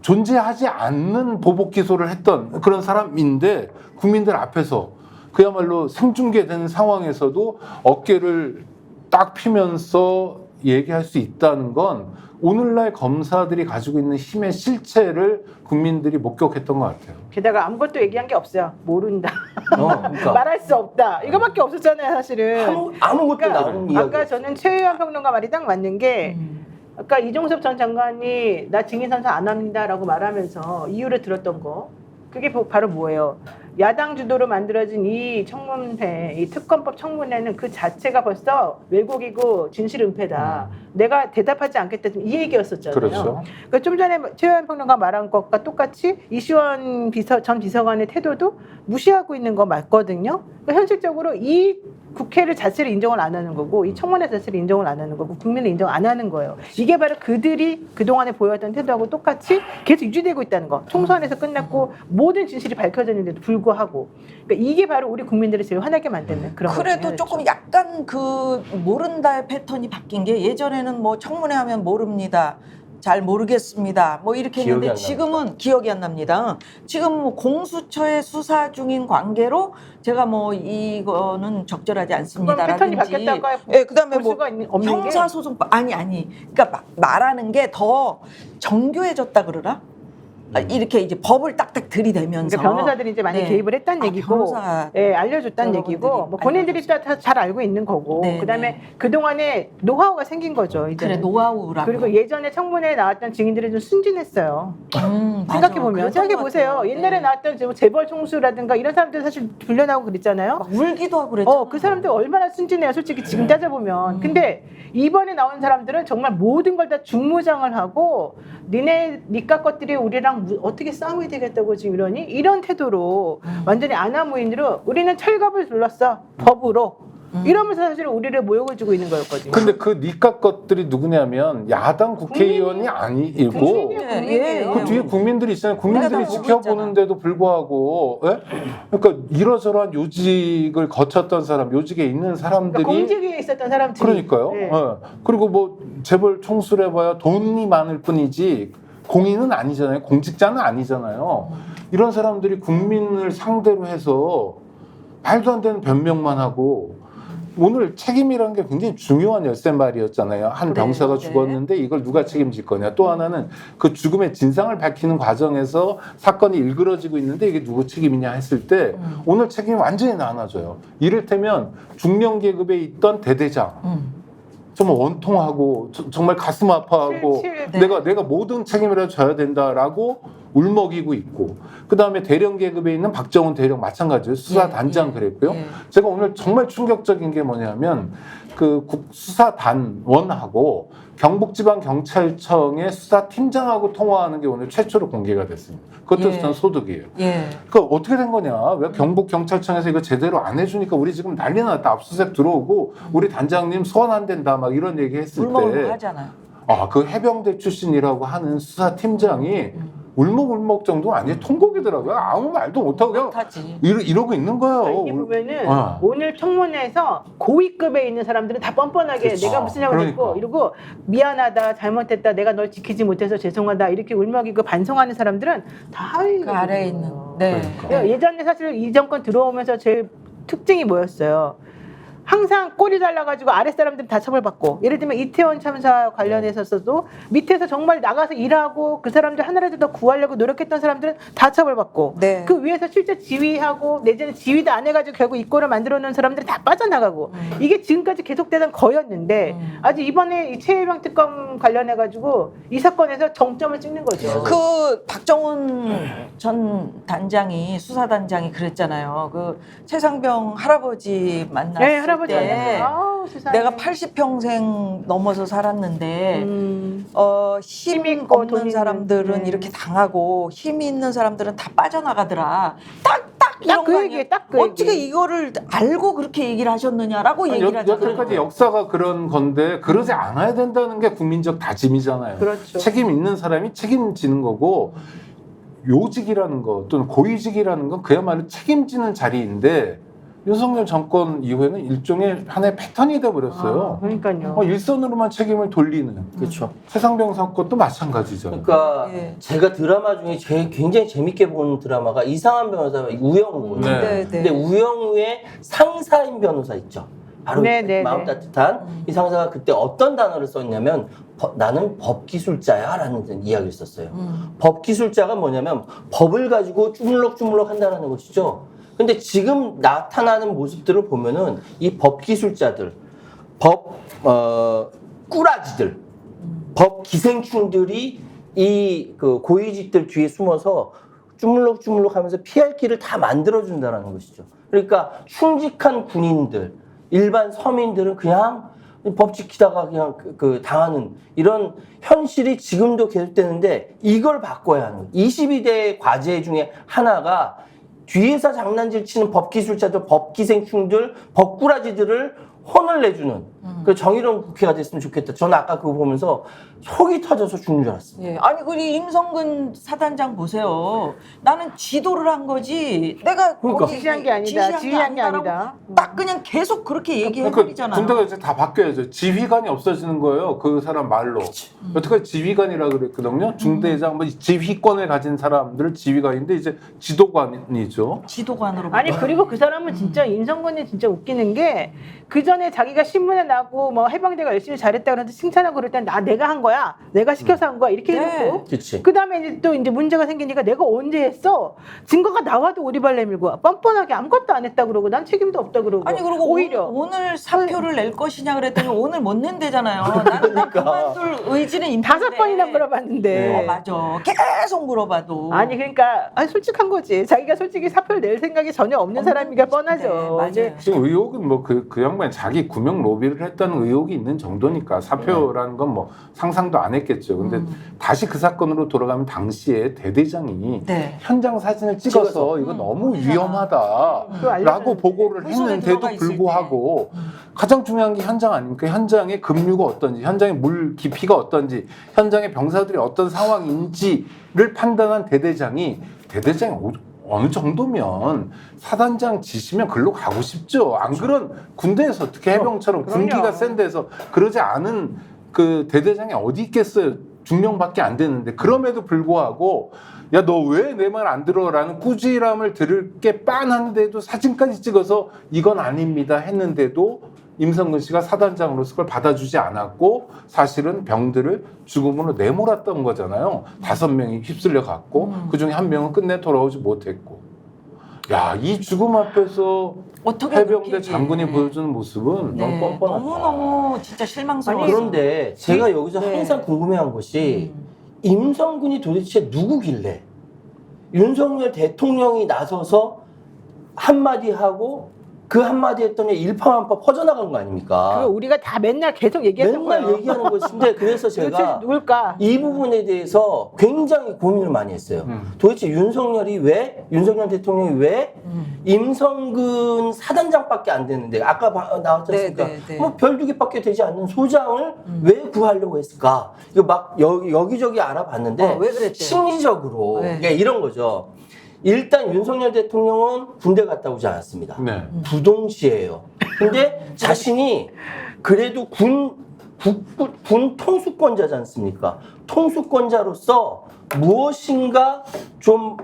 Speaker 4: 존재하지 않는 보복 기소를 했던 그런 사람인데 국민들 앞에서 그야말로 생중계된 상황에서도 어깨를 딱 피면서 얘기할 수 있다는 건 오늘날 검사들이 가지고 있는 힘의 실체를 국민들이 목격했던 것 같아요.
Speaker 3: 게다가 아무것도 얘기한 게 없어요. 모른다.
Speaker 5: 그러니까.
Speaker 3: 말할 수 없다. 이거밖에 없었잖아요, 사실은.
Speaker 5: 아무것도 나오는 이야기.
Speaker 3: 아까 저는 최유한 평론가 말이 딱 맞는 게 아까 이종섭 전 장관이 나 증인 선서 안 합니다라고 말하면서 이유를 들었던 거 그게 바로 뭐예요? 야당 주도로 만들어진 이 청문회, 이 특검법 청문회는 그 자체가 벌써 왜곡이고 진실 은폐다. 내가 대답하지 않겠다. 이 얘기였었잖아요.
Speaker 4: 그렇죠.
Speaker 3: 그러니까 좀 전에 최유한 평론가 말한 것과 똑같이 이시원 전 비서관의 태도도 무시하고 있는 거 맞거든요. 그러니까 현실적으로 이 국회를 자체를 인정을 안 하는 거고 이 청문회 자체를 인정을 안 하는 거고 국민을 인정 안 하는 거예요. 이게 바로 그들이 그동안에 보여왔던 태도하고 똑같이 계속 유지되고 있다는 거. 총선에서 끝났고 모든 진실이 밝혀졌는데도 불구하고 그러니까 이게 바로 우리 국민들을 제일 화나게 만드는 그런
Speaker 2: 그래도 조금 약간 그 모른다의 패턴이 바뀐 게 예전에는 뭐 청문회 하면 모릅니다. 잘 모르겠습니다. 뭐 이렇게 했는데 지금은 기억이 안 납니다. 지금 뭐 공수처의 수사 중인 관계로 제가 뭐 이거는 적절하지 않습니다라든지.
Speaker 3: 패턴이 바뀌었다고
Speaker 2: 예, 그다음에 뭐
Speaker 3: 형사소송
Speaker 2: 그러니까 말하는 게 더 정교해졌다 그러나? 이렇게 이제 법을 딱딱 들이대면서
Speaker 3: 그러니까 변호사들이 이제 많이
Speaker 2: 네.
Speaker 3: 개입을 했다는 얘기고,
Speaker 2: 변호사
Speaker 3: 예, 알려줬다는
Speaker 2: 여러분들이
Speaker 3: 얘기고, 뭐 본인들이 다 잘 알고 있는 거고,
Speaker 2: 네,
Speaker 3: 그다음에
Speaker 2: 네.
Speaker 3: 그 동안에 노하우가 생긴 거죠. 이제.
Speaker 2: 그래 노하우라고.
Speaker 3: 그리고 예전에 청문회에 나왔던 증인들이 좀 순진했어요.
Speaker 2: 맞아.
Speaker 3: 생각해 보면
Speaker 2: 그랬던
Speaker 3: 생각해
Speaker 2: 것
Speaker 3: 보세요.
Speaker 2: 같아요.
Speaker 3: 옛날에
Speaker 2: 네.
Speaker 3: 나왔던 재벌 총수라든가 이런 사람들 사실 불려나오고 그랬잖아요.
Speaker 2: 막 울기도 하고 그랬잖아.
Speaker 3: 그 사람들 얼마나 순진해요, 솔직히 지금 따져보면. 근데 이번에 나온 사람들은 정말 모든 걸 다 중무장을 하고 니값 것들이 우리랑 어떻게 싸움이 되겠다고 지금 이러니? 이런 태도로 완전히 아나무인으로 우리는 철갑을 둘렀어, 법으로. 이러면서 사실 우리를 모욕을 주고 있는 거였거든요.
Speaker 4: 근데 그 니값 것들이 누구냐면 야당 국회의원이 아니고
Speaker 3: 국민이에요.
Speaker 4: 그 뒤에 국민들이 있잖아요. 국민들이
Speaker 2: 우리가 다 보고
Speaker 4: 지켜보는데도 불구하고, 예? 그러니까 이러저러한 요직을 거쳤던 사람, 요직에 있는 사람들이
Speaker 3: 그러니까 공직에 있었던 사람들이.
Speaker 4: 그러니까요.
Speaker 3: 네.
Speaker 4: 예. 그리고 뭐 재벌 총수를 해봐야 돈이 많을 뿐이지 공인은 아니잖아요. 공직자는 아니잖아요. 이런 사람들이 국민을 상대로 해서 말도 안 되는 변명만 하고 오늘 책임이라는 게 굉장히 중요한 열쇠말이었잖아요. 한
Speaker 2: 그래요,
Speaker 4: 병사가
Speaker 2: 네.
Speaker 4: 죽었는데 이걸 누가 책임질 거냐. 또 하나는 그 죽음의 진상을 밝히는 과정에서 사건이 일그러지고 있는데 이게 누구 책임이냐 했을 때 오늘 책임이 완전히 나눠져요. 이를테면 중령계급에 있던 대대장. 정말 원통하고 정말 가슴 아파하고
Speaker 3: 네.
Speaker 4: 내가 모든 책임이라도 져야 된다라고 울먹이고 있고 그 다음에 대령 계급에 있는 박정훈 대령 마찬가지예요. 수사단장 그랬고요. 제가 오늘 정말 충격적인 게 뭐냐면 그 수사단원하고 경북지방경찰청의 수사팀장하고 통화하는 게 오늘 최초로 공개가 됐습니다. 그것도
Speaker 2: 예.
Speaker 4: 전 소득이에요.
Speaker 2: 예.
Speaker 4: 그러니까 어떻게 된 거냐? 왜 경북경찰청에서 이거 제대로 안 해주니까 우리 지금 난리 났다. 압수수색 들어오고 우리 단장님 소환 안 된다. 막 이런 얘기 했을
Speaker 2: 울먹울먹
Speaker 4: 때
Speaker 2: 하잖아요.
Speaker 4: 그 해병대 출신이라고 하는 수사팀장이 울먹울먹 정도 아니 통곡이더라고요. 아무 말도 못하고 그냥
Speaker 2: 못하지.
Speaker 4: 이러고 있는 거예요.
Speaker 3: 이게 보면은
Speaker 4: 아.
Speaker 3: 오늘 청문회에서 고위급에 있는 사람들은 다 뻔뻔하게
Speaker 4: 그쵸.
Speaker 3: 내가 무슨 잘못 했고
Speaker 4: 그러니까.
Speaker 3: 이러고 미안하다 잘못했다 내가 널 지키지 못해서 죄송하다 이렇게 울먹이고 반성하는 사람들은 다 하위거든요.
Speaker 2: 그 아래에 있는. 네.
Speaker 4: 그러니까.
Speaker 3: 예전에 사실 이 정권 들어오면서 제일 특징이 뭐였어요? 항상 꼬리 잘라가지고 아래 사람들은 다 처벌받고 예를 들면 이태원 참사 관련해서도 밑에서 정말 나가서 일하고 그 사람들 하나라도 더 구하려고 노력했던 사람들은 다 처벌받고
Speaker 2: 네.
Speaker 3: 그 위에서 실제 지휘하고 내지는 지휘도 안 해가지고 결국 이권을 만들어 놓은 사람들이 다 빠져나가고 이게 지금까지 계속되던 거였는데 아직 이번에 이 최혜병 특검 관련해가지고 이 사건에서 정점을 찍는 거죠.
Speaker 2: 그 박정훈 전 단장이 수사단장이 그랬잖아요. 그 최상병 할아버지 만났을
Speaker 3: 네, 할아버지
Speaker 2: 때
Speaker 3: 만났어요. 아우, 세상에.
Speaker 2: 내가 80평생 넘어서 살았는데 힘
Speaker 3: 있고 돈
Speaker 2: 없는
Speaker 3: 있는,
Speaker 2: 사람들은
Speaker 3: 네.
Speaker 2: 이렇게 당하고 힘이 있는 사람들은 다 빠져나가더라. 딱 이런
Speaker 3: 그
Speaker 2: 거
Speaker 3: 얘기예요,
Speaker 2: 아니에요?
Speaker 3: 딱 그
Speaker 2: 어떻게
Speaker 3: 얘기.
Speaker 2: 이거를 알고 그렇게 얘기를 하셨느냐라고 얘기를 하잖아요.
Speaker 4: 여태까지 역사가 그런 건데 그러지 않아야 된다는 게 국민적 다짐이잖아요.
Speaker 3: 그렇죠.
Speaker 4: 책임 있는 사람이 책임지는 거고 요직이라는 거 또는 고위직이라는 건 그야말로 책임지는 자리인데 윤석열 정권 이후에는 일종의 하나의 패턴이 돼버렸어요.
Speaker 3: 그러니까요.
Speaker 4: 일선으로만 책임을 돌리는.
Speaker 5: 그렇죠.
Speaker 4: 최상병 사건도 마찬가지죠.
Speaker 5: 그러니까
Speaker 2: 예.
Speaker 5: 제가 드라마 중에 굉장히 재밌게 본 드라마가 이상한 변호사 우영우거든요.
Speaker 4: 네.
Speaker 5: 근데 우영우의 상사인 변호사 있죠. 바로
Speaker 3: 네, 네,
Speaker 5: 마음
Speaker 3: 네.
Speaker 5: 따뜻한 이 상사가 그때 어떤 단어를 썼냐면 나는 법기술자야라는 이야기를 썼어요. 법기술자가 뭐냐면 법을 가지고 주물럭주물럭 한다는 것이죠. 근데 지금 나타나는 모습들을 보면은 이 법기술자들, 꾸라지들, 법 기생충들이 이 그 고위직들 뒤에 숨어서 주물럭주물럭 하면서 피할 길을 다 만들어준다는 것이죠. 그러니까 충직한 군인들, 일반 서민들은 그냥 법 지키다가 그냥 당하는 이런 현실이 지금도 계속되는데 이걸 바꿔야 하는 거예요. 22대 과제 중에 하나가 뒤에서 장난질 치는 법기술자들, 법기생충들, 법꾸라지들을 혼을 내주는 그 정의로운 국회가 됐으면 좋겠다. 저는 아까 그거 보면서 속이 터져서 죽는 줄 알았어요.
Speaker 2: 예. 아니 우리 임성근 사단장 보세요. 나는 지도를 한 거지. 내가
Speaker 5: 그러니까.
Speaker 2: 거기
Speaker 3: 지시한 게 아니다. 지휘한 게
Speaker 2: 아니다라고
Speaker 3: 아니다.
Speaker 2: 딱 그냥 계속 그렇게 얘기해버리잖아요.
Speaker 4: 군대가 이제 다 바뀌어야죠. 지휘관이 없어지는 거예요. 그 사람 말로. 여태까지 지휘관이라 그랬거든요. 중대장, 뭐 지휘권을 가진 사람들 지휘관인데 이제 지도관이죠.
Speaker 2: 지도관으로.
Speaker 3: 아니 그리고 그 사람은 진짜 임성근이 진짜 웃기는 게 그 전에 자기가 신문에 나왔고 잘하고 뭐 해병대가 열심히 잘했다 그러는데 칭찬하고 그럴 땐 내가 한 거야. 내가 시켜서 한 거야. 이렇게
Speaker 2: 네.
Speaker 3: 해놓고
Speaker 5: 그치.
Speaker 3: 그다음에 이제 또 이제 문제가 생기니까 내가 언제 했어? 증거가 나와도 오리발 내밀고 뻔뻔하게 아무것도 안 했다 그러고 난 책임도 없다 그러고
Speaker 2: 아니 그리고
Speaker 3: 오히려
Speaker 2: 오늘 사표를 낼 것이냐 그랬더니 오늘 못 낸대잖아요. 나는 난 그만둘 의지는 있는데
Speaker 3: 5번이나 물어봤는데
Speaker 2: 맞아. 계속 물어봐도
Speaker 3: 아니 그러니까 솔직한 거지. 자기가 솔직히 사표를 낼 생각이 전혀 없는 사람이니까 뻔하죠.
Speaker 2: 맞아요.
Speaker 3: 이제
Speaker 4: 지금 의혹은 뭐 그 양반이 자기 구명 로비를 했다는 의혹이 있는 정도니까 사표라는 건 뭐 상상도 안 했겠죠. 근데 다시 그 사건으로 돌아가면 당시에 대대장이
Speaker 2: 네.
Speaker 4: 현장 사진을 찍어서 이거 너무
Speaker 3: 그거
Speaker 4: 위험하다라고
Speaker 3: 알려줬는데.
Speaker 4: 보고를
Speaker 2: 그 속에
Speaker 4: 했는데도
Speaker 2: 들어가 있을
Speaker 4: 불구하고 가장 중요한 게 현장 아닙니까? 현장의 급류가 어떤지, 현장의 물 깊이가 어떤지, 현장의 병사들이 어떤 상황인지를 판단한 대대장이 어느 정도면 사단장 지시면 글로 가고 싶죠. 안 그런 군대에서 어떻게 해병처럼
Speaker 3: 그럼요.
Speaker 4: 군기가 센 데서 그러지 않은 그 대대장이 어디 있겠어요. 중령밖에 안 되는데 그럼에도 불구하고 야 너 왜 내 말 안 들어라는 꾸지람을 들을 게 빤한데도 사진까지 찍어서 이건 아닙니다 했는데도 임성근 씨가 사단장으로서 그걸 받아주지 않았고 사실은 병들을 죽음으로 내몰았던 거잖아요. 5명이 휩쓸려 갔고 그중에 1명은 끝내 돌아오지 못했고 야, 이 죽음 앞에서
Speaker 2: 어떻게
Speaker 4: 해병대
Speaker 2: 그렇게
Speaker 4: 장군이
Speaker 2: 얘기해.
Speaker 4: 보여주는 모습은
Speaker 2: 네.
Speaker 4: 너무 뻔뻔하다.
Speaker 2: 너무너무 진짜 실망스러워.
Speaker 5: 그런데 제가 여기서
Speaker 2: 네.
Speaker 5: 항상 궁금해한 것이 임성근이 도대체 누구길래 윤석열 대통령이 나서서 한마디 하고 그 한마디 했더니 일파만파 퍼져나간 거 아닙니까?
Speaker 3: 그거 우리가 다 맨날 계속 얘기했던
Speaker 5: 맨날
Speaker 3: 거예요.
Speaker 5: 얘기하는 것인데 그래서
Speaker 3: 도대체
Speaker 5: 제가
Speaker 3: 누굴까?
Speaker 5: 이 부분에 대해서 굉장히 고민을 많이 했어요. 도대체 윤석열 대통령이 왜 임성근 사단장밖에 안 되는데 아까 나왔지 않습니까?
Speaker 2: 네, 네, 네.
Speaker 5: 뭐 별 2개밖에 되지 않는 소장을 왜 구하려고 했을까? 이거 막 여기저기 알아봤는데
Speaker 2: 왜 그랬대요?
Speaker 5: 심리적으로
Speaker 2: 네.
Speaker 5: 그러니까 이런 거죠. 일단 윤석열 대통령은 군대 갔다 오지 않았습니다.
Speaker 4: 네.
Speaker 5: 부동시예요. 근데 자신이 그래도 군 통수권자지 않습니까? 통수권자로서 무엇인가 좀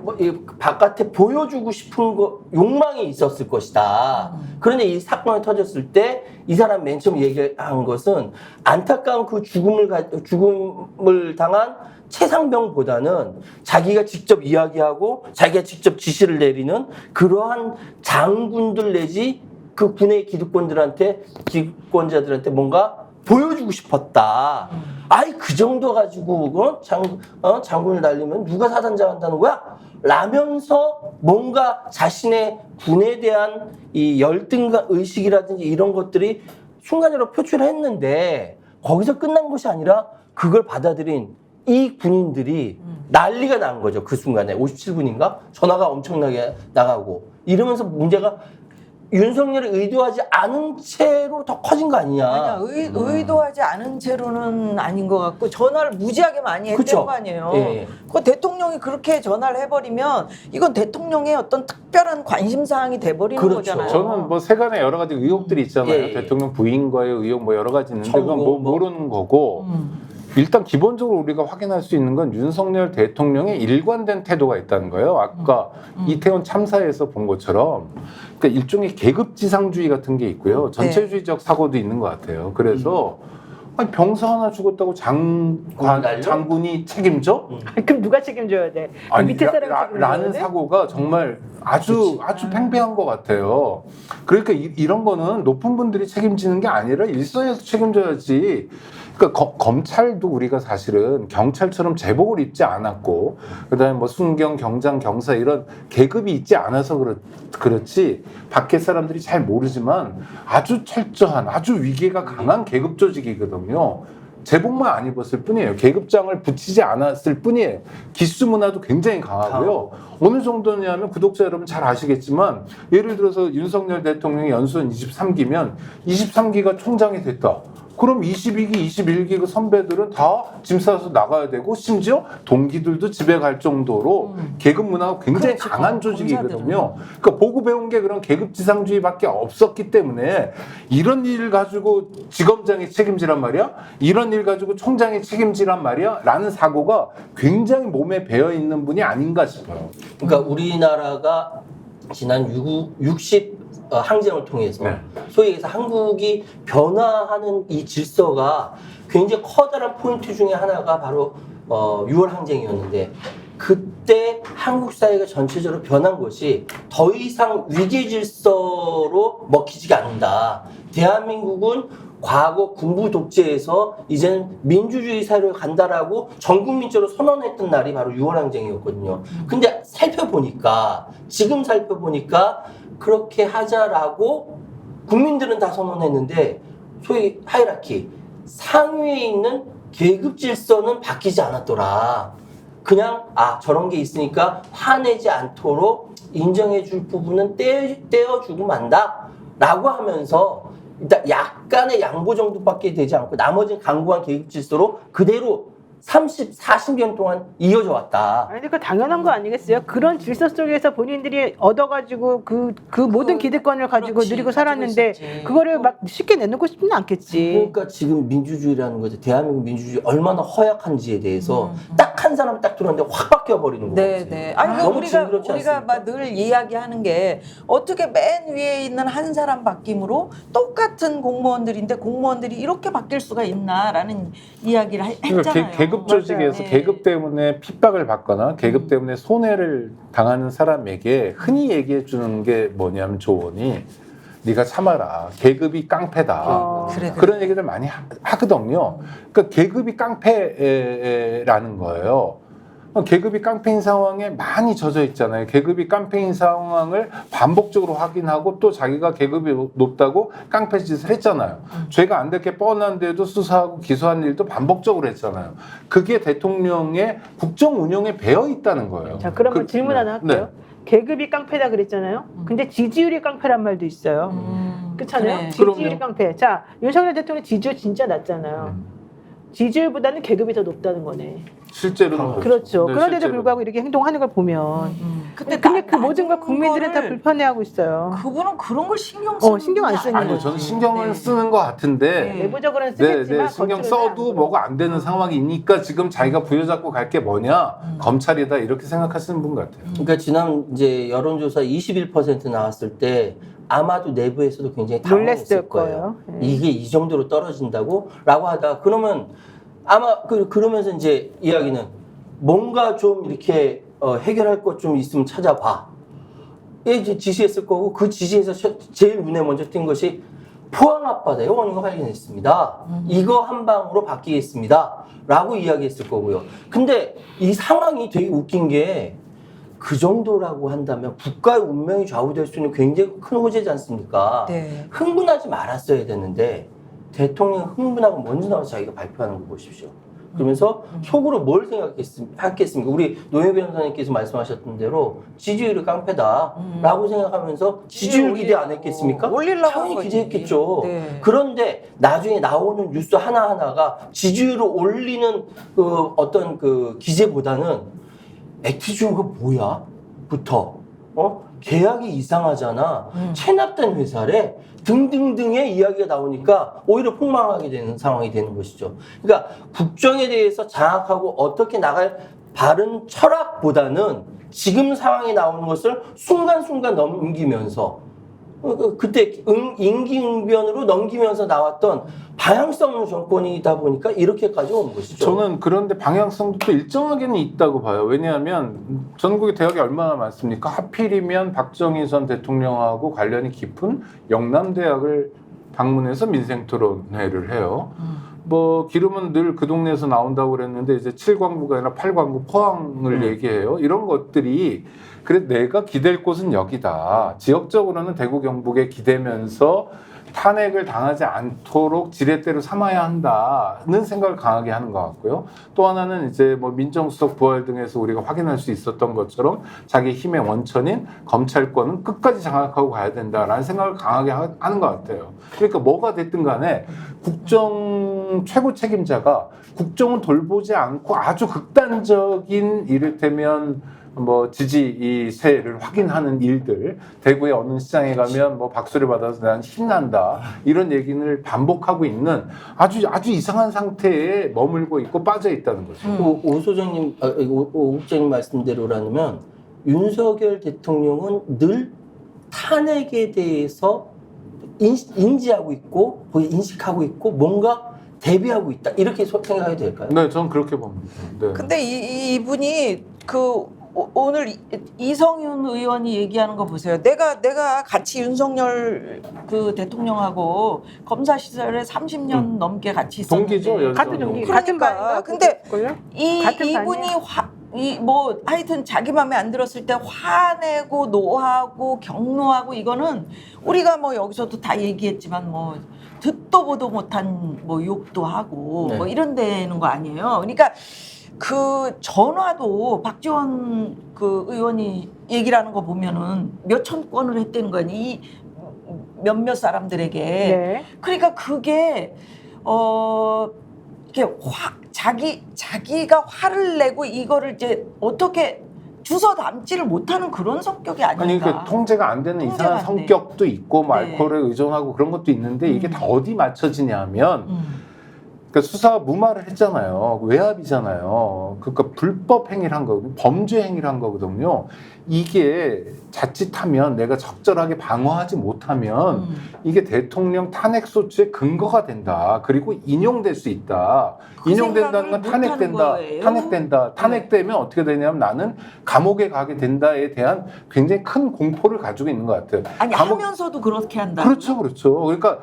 Speaker 5: 바깥에 보여주고 싶은 욕망이 있었을 것이다. 그런데 이 사건이 터졌을 때 이 사람 맨 처음 얘기한 것은 안타까운 그 죽음을 당한 최상병보다는 자기가 직접 이야기하고 자기가 직접 지시를 내리는 그러한 장군들 내지 그 군의 기득권자들한테 뭔가 보여주고 싶었다. 아이 그 정도 가지고 장군을 날리면 누가 사단장 한다는 거야? 라면서 뭔가 자신의 군에 대한 이 열등감 의식이라든지 이런 것들이 순간적으로 표출했는데 거기서 끝난 것이 아니라 그걸 받아들인 이 군인들이 난리가 난 거죠. 그 순간에 57분인가 전화가 엄청나게 나가고 이러면서 문제가 윤석열이 의도하지 않은 채로 더 커진 거 아니냐.
Speaker 2: 아니야, 의도하지 않은 채로는 아닌 것 같고 전화를 무지하게 많이 했던
Speaker 5: 그쵸?
Speaker 2: 거 아니에요.
Speaker 5: 예.
Speaker 2: 그 대통령이 그렇게 전화를 해버리면 이건 대통령의 어떤 특별한 관심사항이 돼버리는
Speaker 5: 그렇죠.
Speaker 2: 거잖아요.
Speaker 4: 저는 뭐 세간에 여러 가지 의혹들이 있잖아요.
Speaker 5: 예, 예.
Speaker 4: 대통령 부인과의 의혹 뭐 여러 가지 있는데 그건
Speaker 5: 청구,
Speaker 4: 모르는 거고 일단 기본적으로 우리가 확인할 수 있는 건 윤석열 대통령의 일관된 태도가 있다는 거예요. 아까 이태원 참사에서 본 것처럼 그러니까 일종의 계급지상주의 같은 게 있고요. 전체주의적 사고도 있는 것 같아요. 그래서 아니, 병사 하나 죽었다고 장군이 책임져?
Speaker 3: 그럼 누가 책임져야 돼? 그
Speaker 4: 아니,
Speaker 3: 밑에 사람이 책임져야
Speaker 4: 라는
Speaker 3: 돼?
Speaker 4: 사고가 정말 아주 팽배한 것 같아요. 그러니까 이런 거는 높은 분들이 책임지는 게 아니라 일선에서 책임져야지. 그러니까 검찰도 우리가 사실은 경찰처럼 제복을 입지 않았고 그다음에 뭐 순경, 경장, 경사 이런 계급이 있지 않아서 그렇지 밖에 사람들이 잘 모르지만 아주 철저한 아주 위계가 강한 계급 조직이거든요. 제복만 안 입었을 뿐이에요. 계급장을 붙이지 않았을 뿐이에요. 기수 문화도 굉장히 강하고요. 어느 정도냐면 구독자 여러분 잘 아시겠지만 예를 들어서 윤석열 대통령이 연수원 23기면 23기가 총장이 됐다. 그럼 22기, 21기 그 선배들은 다 짐 싸서 나가야 되고 심지어 동기들도 집에 갈 정도로 계급 문화가 굉장히
Speaker 2: 그렇죠.
Speaker 4: 강한 조직이거든요. 그러니까 보고 배운 게 그런 계급지상주의밖에 없었기 때문에 이런 일 가지고 지검장이 책임지란 말이야? 이런 일 가지고 총장이 책임지란 말이야? 라는 사고가 굉장히 몸에 배어있는 분이 아닌가 싶어요.
Speaker 5: 그러니까 우리나라가 지난 60 항쟁을 통해서
Speaker 4: 네.
Speaker 5: 소위 얘기해서 한국이 변화하는 이 질서가 굉장히 커다란 포인트 중에 하나가 바로 6월 항쟁이었는데 그때 한국 사회가 전체적으로 변한 것이 더 이상 위계 질서로 먹히지가 않는다. 대한민국은 과거 군부 독재에서 이제는 민주주의 사회로 간다라고 전 국민적으로 선언했던 날이 바로 6월 항쟁이었거든요. 근데 지금 살펴보니까 그렇게 하자라고 국민들은 다 선언했는데 소위 하이라키 상위에 있는 계급 질서는 바뀌지 않았더라. 그냥 저런 게 있으니까 화내지 않도록 인정해 줄 부분은 떼어주고 만다 라고 하면서 일단 약간의 양보 정도밖에 되지 않고 나머지는 강고한 계급 질서로 그대로 40년 동안 이어져 왔다.
Speaker 3: 아니, 그 당연한 거 아니겠어요? 그런 질서 속에서 본인들이 얻어가지고 그 모든 기득권을 가지고
Speaker 2: 그렇지,
Speaker 3: 누리고
Speaker 2: 가지고
Speaker 3: 살았는데
Speaker 2: 있었지.
Speaker 3: 그거를 막 쉽게 내놓고 싶지는 않겠지.
Speaker 5: 그러니까 지금 민주주의라는 거죠. 대한민국 민주주의 얼마나 허약한지에 대해서 딱 한 사람 딱 들었는데 확 바뀌어 버리는 거예요.
Speaker 2: 네. 아니
Speaker 5: 너무
Speaker 2: 우리가
Speaker 5: 징그럽지
Speaker 2: 우리가
Speaker 5: 않습니까?
Speaker 2: 막 늘 이야기하는 게 어떻게 맨 위에 있는 한 사람 바뀜으로 똑같은 공무원들인데 공무원들이 이렇게 바뀔 수가 있나라는 이야기를
Speaker 4: 그러니까
Speaker 2: 했잖아요.
Speaker 4: 계급 조직에서
Speaker 2: 맞아요.
Speaker 4: 계급 때문에 핍박을 받거나 계급 때문에 손해를 당하는 사람에게 흔히 얘기해 주는 게 뭐냐면 조언이 네가 참아라. 계급이 깡패다.
Speaker 2: 그래.
Speaker 4: 그런 얘기를 많이 하거든요. 그러니까 계급이 깡패라는 거예요. 계급이 깡패인 상황에 많이 젖어 있잖아요. 계급이 깡패인 상황을 반복적으로 확인하고 또 자기가 계급이 높다고 깡패 짓을 했잖아요. 죄가 안 될 게 뻔한데도 수사하고 기소한 일도 반복적으로 했잖아요. 그게 대통령의 국정 운영에 배어 있다는 거예요.
Speaker 3: 자, 그러면 질문 하나 할게요. 계급이 깡패다 그랬잖아요. 근데 지지율이 깡패란 말도 있어요. 그렇잖아요.
Speaker 2: 그래.
Speaker 3: 지지율이
Speaker 4: 그럼요.
Speaker 3: 깡패. 자, 윤석열 대통령 지지율 진짜 낮잖아요. 지지율보다는 계급이 더 높다는 거네.
Speaker 4: 실제로는
Speaker 3: 그렇죠.
Speaker 4: 네,
Speaker 3: 그런데도
Speaker 4: 실제로는.
Speaker 3: 불구하고 이렇게 행동하는 걸 보면.
Speaker 2: 근데
Speaker 3: 그 모든 걸 국민들은 다 불편해하고 있어요.
Speaker 2: 그분은 그런 걸 신경 쓰는
Speaker 3: 신경 안
Speaker 2: 분이
Speaker 3: 쓰는
Speaker 2: 아니에요.
Speaker 4: 아니요, 저는 신경을
Speaker 2: 네.
Speaker 4: 쓰는 것 같은데
Speaker 3: 내부적으로는
Speaker 4: 네,
Speaker 3: 쓰겠지만
Speaker 4: 신경
Speaker 3: 겉으로는
Speaker 4: 써도
Speaker 3: 안
Speaker 4: 뭐가 안 되는 상황이니까 지금 자기가 부여잡고 갈 게 뭐냐 검찰이다 이렇게 생각하시는 분 같아요.
Speaker 5: 그러니까 지난 이제 여론조사 21% 나왔을 때 아마도 내부에서도 굉장히 당황했을
Speaker 3: 놀랬을
Speaker 5: 거예요.
Speaker 3: 거예요.
Speaker 5: 이게 이 정도로 떨어진다고?라고 하다 그러면 아마 그러면서 이제 이야기는 뭔가 좀 이렇게 해결할 것 좀 있으면 찾아봐. 이제 지시했을 거고 그 지시에서 제일 눈에 먼저 띈 것이 포항 앞바다에 원인가 발견했습니다. 이거 한 방으로 바뀌겠습니다. 라고 이야기했을 거고요. 근데 이 상황이 되게 웃긴 게 그 정도라고 한다면 국가의 운명이 좌우될 수 있는 굉장히 큰 호재지 않습니까?
Speaker 2: 네.
Speaker 5: 흥분하지 말았어야 되는데 대통령 흥분하고 먼저 나와서 자기가 발표하는 거 보십시오. 그러면서 속으로 뭘 생각했겠습니까? 우리 노영 변호사님께서 말씀하셨던 대로 지지율이 깡패다라고 생각하면서 지지율 기대 안 했겠습니까?
Speaker 2: 올리려고
Speaker 5: 당연히
Speaker 2: 한 거지.
Speaker 5: 기대했겠죠.
Speaker 2: 네.
Speaker 5: 그런데 나중에 나오는 뉴스 하나하나가 지지율을 올리는 어떤 그 기재보다는 액티주가 뭐야? 부터 계약이 이상하잖아. 체납된 회사래. 등등등의 이야기가 나오니까 오히려 폭망하게 되는 상황이 되는 것이죠. 그러니까 국정에 대해서 장악하고 어떻게 나갈 바른 철학보다는 지금 상황에 나오는 것을 순간순간 넘기면서 그때 임기응변으로 넘기면서 나왔던 방향성 없는 정권이다 보니까 이렇게까지 온 것이죠.
Speaker 4: 저는 그런데 방향성도 또 일정하게는 있다고 봐요. 왜냐하면 전국의 대학이 얼마나 많습니까? 하필이면 박정희 전 대통령하고 관련이 깊은 영남대학을 방문해서 민생토론회를 해요. 뭐 기름은 늘 그 동네에서 나온다고 그랬는데 이제 7광구가 아니라 8광구 포항을 얘기해요. 이런 것들이 그래 내가 기댈 곳은 여기다. 지역적으로는 대구 경북에 기대면서 탄핵을 당하지 않도록 지렛대로 삼아야 한다는 생각을 강하게 하는 것 같고요. 또 하나는 이제 뭐 민정수석 부활 등에서 우리가 확인할 수 있었던 것처럼 자기 힘의 원천인 검찰권은 끝까지 장악하고 가야 된다라는 생각을 강하게 하는 것 같아요. 그러니까 뭐가 됐든 간에 국정 최고 책임자가 국정을 돌보지 않고 아주 극단적인 이를테면 뭐 지지세를 확인하는 일들, 대구의 어느 시장에 가면 뭐 박수를 받아서 난 신난다 이런 얘기를 반복하고 있는 아주 이상한 상태에 머물고 있고 빠져 있다는 거죠.
Speaker 5: 오 소장님, 오 국장님 말씀대로라면 윤석열 대통령은 늘 탄핵에 대해서 인지하고 있고 인식하고 있고 뭔가 대비하고 있다 이렇게 생각해도 될까요?
Speaker 4: 네, 저는 그렇게 봅니다. 네.
Speaker 2: 근데 이분이 오늘 이성윤 의원이 얘기하는 거 보세요. 내가 같이 윤석열 그 대통령하고 검사 시절에 30년 넘게 같이 있었는데.
Speaker 4: 동기죠, 연상
Speaker 3: 같은 동기,
Speaker 4: 동기.
Speaker 3: 같은
Speaker 2: 그러니까.
Speaker 3: 반인가?
Speaker 2: 근데
Speaker 3: 그걸요? 같은
Speaker 2: 이분이 뭐 하여튼 자기 맘에 안 들었을 때 화내고 노하고 경노하고 이거는 우리가 뭐 여기서도 다 얘기했지만 뭐 듣도 보도 못한 뭐 욕도 하고
Speaker 5: 네.
Speaker 2: 뭐 이런 데는 거 아니에요. 그러니까 그 전화도 박지원 그 의원이 얘기를 하는 거 보면은 몇천 건을 했다는 거니 이 몇몇 사람들에게.
Speaker 3: 네.
Speaker 2: 그러니까 그게 이렇게 자기가 화를 내고 이거를 이제 어떻게 주워 담지를 못하는 그런 성격이 아닌가.
Speaker 4: 아니 그 통제가 안 되는
Speaker 2: 통제가
Speaker 4: 이상한
Speaker 2: 안 돼.
Speaker 4: 성격도 있고 뭐
Speaker 2: 네.
Speaker 4: 알코올에 의존하고 그런 것도 있는데 이게 다 어디 맞춰지냐면 그러니까 수사가 무마를 했잖아요. 외압이잖아요. 그러니까 불법 행위를 한 거고 범죄 행위를 한 거거든요. 이게 자칫하면 내가 적절하게 방어하지 못하면 이게 대통령 탄핵 소추의 근거가 된다. 그리고 인용될 수 있다.
Speaker 2: 그
Speaker 4: 인용된다는 건
Speaker 2: 생각을 못하는
Speaker 4: 탄핵된다.
Speaker 2: 거예요?
Speaker 4: 탄핵된다. 탄핵되면 어떻게 되냐면 나는 감옥에 가게 된다에 대한 굉장히 큰 공포를 가지고 있는 것 같아요.
Speaker 2: 아니 하면서도 그렇게 한다.
Speaker 4: 그렇죠, 그렇죠. 그러니까